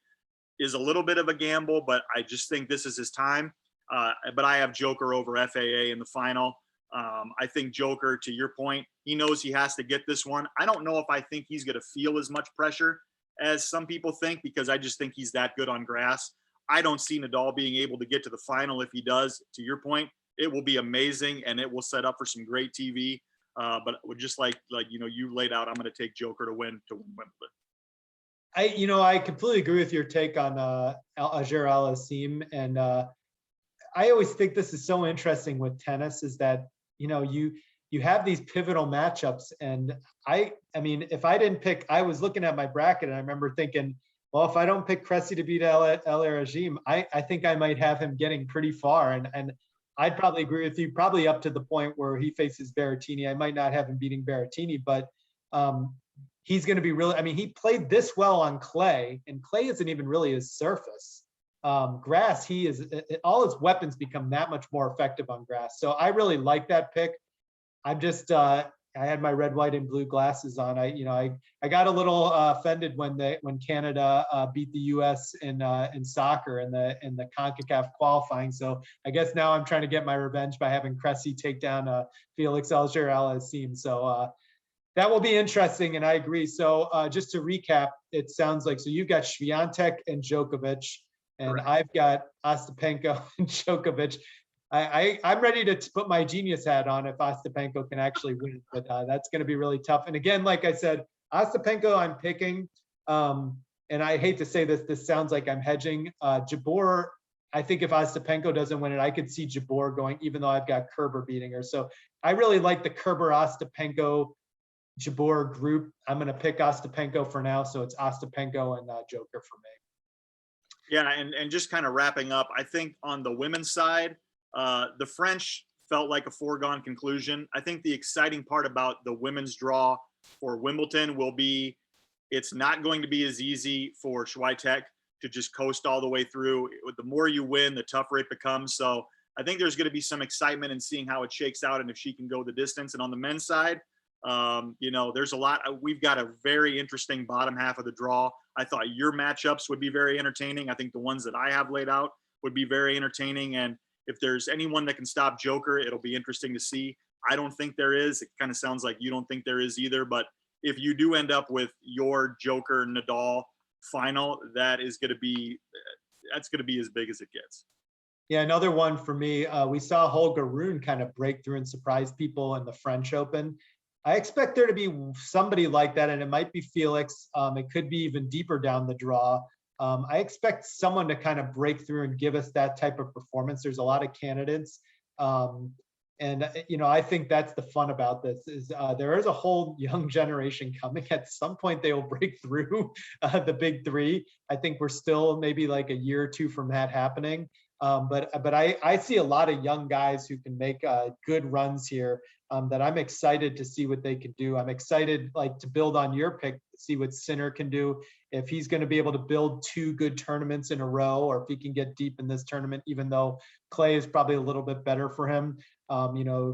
is a little bit of a gamble, but I just think this is his time. But I have Joker over FAA in the final. I think Joker, to your point, he knows he has to get this one. I don't know if I think he's going to feel as much pressure as some people think, because I just think he's that good on grass. I don't see Nadal being able to get to the final. If he does, to your point, it will be amazing and it will set up for some great TV. But just like you laid out, I'm going to take Joker to win Wimbledon.
I completely agree with your take on Auger Aliassime, and I always think this is so interesting with tennis is that you have these pivotal matchups, and I mean, if I didn't pick, I was looking at my bracket and I remember thinking, well, if I don't pick Cressy to beat Aliassime, I think I might have him getting pretty far, and I'd probably agree with you, probably up to the point where he faces Berrettini. I might not have him beating Berrettini, but he's going to be really, I mean, he played this well on clay, and clay isn't even really his surface. Grass, all his weapons become that much more effective on grass. So I really like that pick. I'm just, I had my red, white, and blue glasses on. I got a little offended when Canada beat the U.S. in soccer in the CONCACAF qualifying. So I guess now I'm trying to get my revenge by having Cressy take down Felix Auger-Aliassime. So that will be interesting, and I agree. So just to recap, it sounds like, so you've got Swiatek and Djokovic, and
Correct.
I've got Ostapenko and Djokovic. I'm ready to put my genius hat on if Ostapenko can actually win, but that's going to be really tough. And again, like I said, Ostapenko I'm picking, and I hate to say this sounds like I'm hedging. Jabeur, I think if Ostapenko doesn't win it, I could see Jabeur going, even though I've got Kerber beating her. So I really like the Kerber-Ostapenko Jabeur group. I'm going to pick Ostapenko for now, so it's Ostapenko and Joker for me.
Yeah, and just kind of wrapping up, I think on the women's side, the French felt like a foregone conclusion. I think the exciting part about the women's draw for Wimbledon will be it's not going to be as easy for Swiatek to just coast all the way through. The more you win, the tougher it becomes. So I think there's going to be some excitement in seeing how it shakes out and if she can go the distance. And on the men's side, there's a lot. We've got a very interesting bottom half of the draw. I thought your matchups would be very entertaining. I think the ones that I have laid out would be very entertaining. And if there's anyone that can stop Joker, it'll be interesting to see. I don't think there is. It kind of sounds like you don't think there is either. But if you do end up with your Joker Nadal final, that's going to be as big as it gets.
Yeah, another one for me. We saw Holger Rune kind of break through and surprise people in the French Open. I expect there to be somebody like that, and it might be Felix. It could be even deeper down the draw. I expect someone to kind of break through and give us that type of performance. There's a lot of candidates. I think that's the fun about this is there is a whole young generation coming. At some point, they will break through the big three. I think we're still maybe like a year or two from that happening. But I see a lot of young guys who can make good runs here, that I'm excited to see what they can do. I'm excited like to build on your pick, see what Sinner can do. If he's going to be able to build 2 good tournaments in a row, or if he can get deep in this tournament, even though Clay is probably a little bit better for him.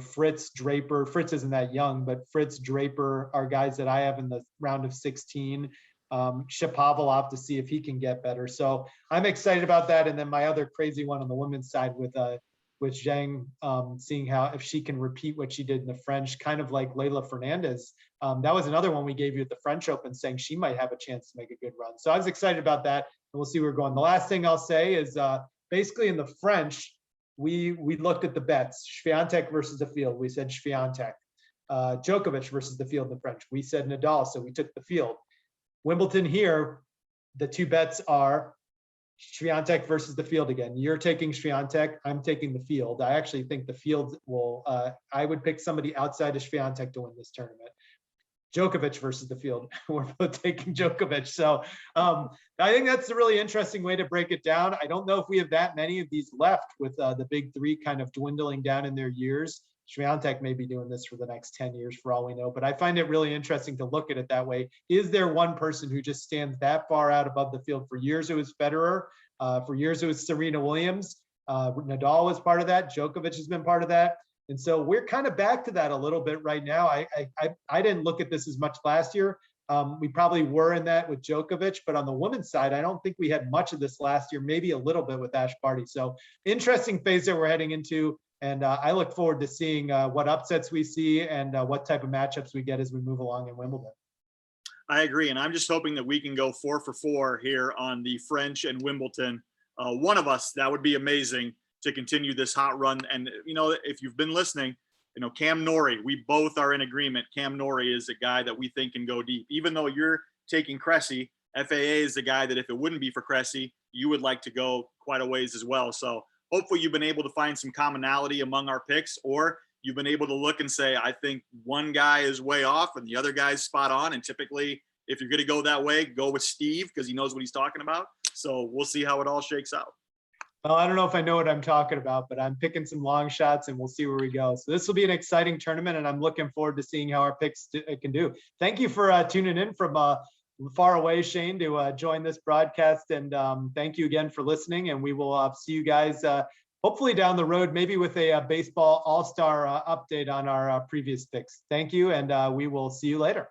Fritz, Draper, Fritz isn't that young, but Fritz, Draper are guys that I have in the round of 16. Shapovalov to see if he can get better. So I'm excited about that. And then my other crazy one on the women's side with Zhang, seeing how if she can repeat what she did in the French, kind of like Leylah Fernandez. That was another one we gave you at the French Open, saying she might have a chance to make a good run. So I was excited about that, and we'll see where we're going. The last thing I'll say is basically in the French, we looked at the bets. Swiatek versus the field. We said Swiatek. Djokovic versus the field in the French. We said Nadal, so we took the field. Wimbledon here, the 2 bets are Swiatek versus the field again. You're taking Swiatek, I'm taking the field. I actually think the field will, I would pick somebody outside of Swiatek to win this tournament. Djokovic versus the field. We're both taking Djokovic. So I think that's a really interesting way to break it down. I don't know if we have that many of these left with the big 3 kind of dwindling down in their years. Swiatek may be doing this for the next 10 years for all we know, but I find it really interesting to look at it that way. Is there one person who just stands that far out above the field? For years it was Federer. For years it was Serena Williams. Nadal was part of that. Djokovic has been part of that. And so we're kind of back to that a little bit right now. I didn't look at this as much last year. We probably were in that with Djokovic, but on the women's side, I don't think we had much of this last year, maybe a little bit with Ash Barty. So interesting phase that we're heading into. And I look forward to seeing what upsets we see and what type of matchups we get as we move along in Wimbledon.
I agree. And I'm just hoping that we can go 4 for 4 here on the French and Wimbledon. One of us, that would be amazing to continue this hot run. And, if you've been listening, Cam Norrie, we both are in agreement. Cam Norrie is a guy that we think can go deep. Even though you're taking Cressy, FAA is the guy that if it wouldn't be for Cressy, you would like to go quite a ways as well. So hopefully you've been able to find some commonality among our picks, or you've been able to look and say, I think one guy is way off and the other guy's spot on. And typically, if you're going to go that way, go with Steve because he knows what he's talking about. So we'll see how it all shakes out.
Well, I don't know if I know what I'm talking about, but I'm picking some long shots and we'll see where we go. So this will be an exciting tournament, and I'm looking forward to seeing how our picks can do. Thank you for tuning in from far away, Shane, to join this broadcast. And thank you again for listening. And we will see you guys hopefully down the road, maybe with a baseball all-star update on our previous picks. Thank you, and we will see you later.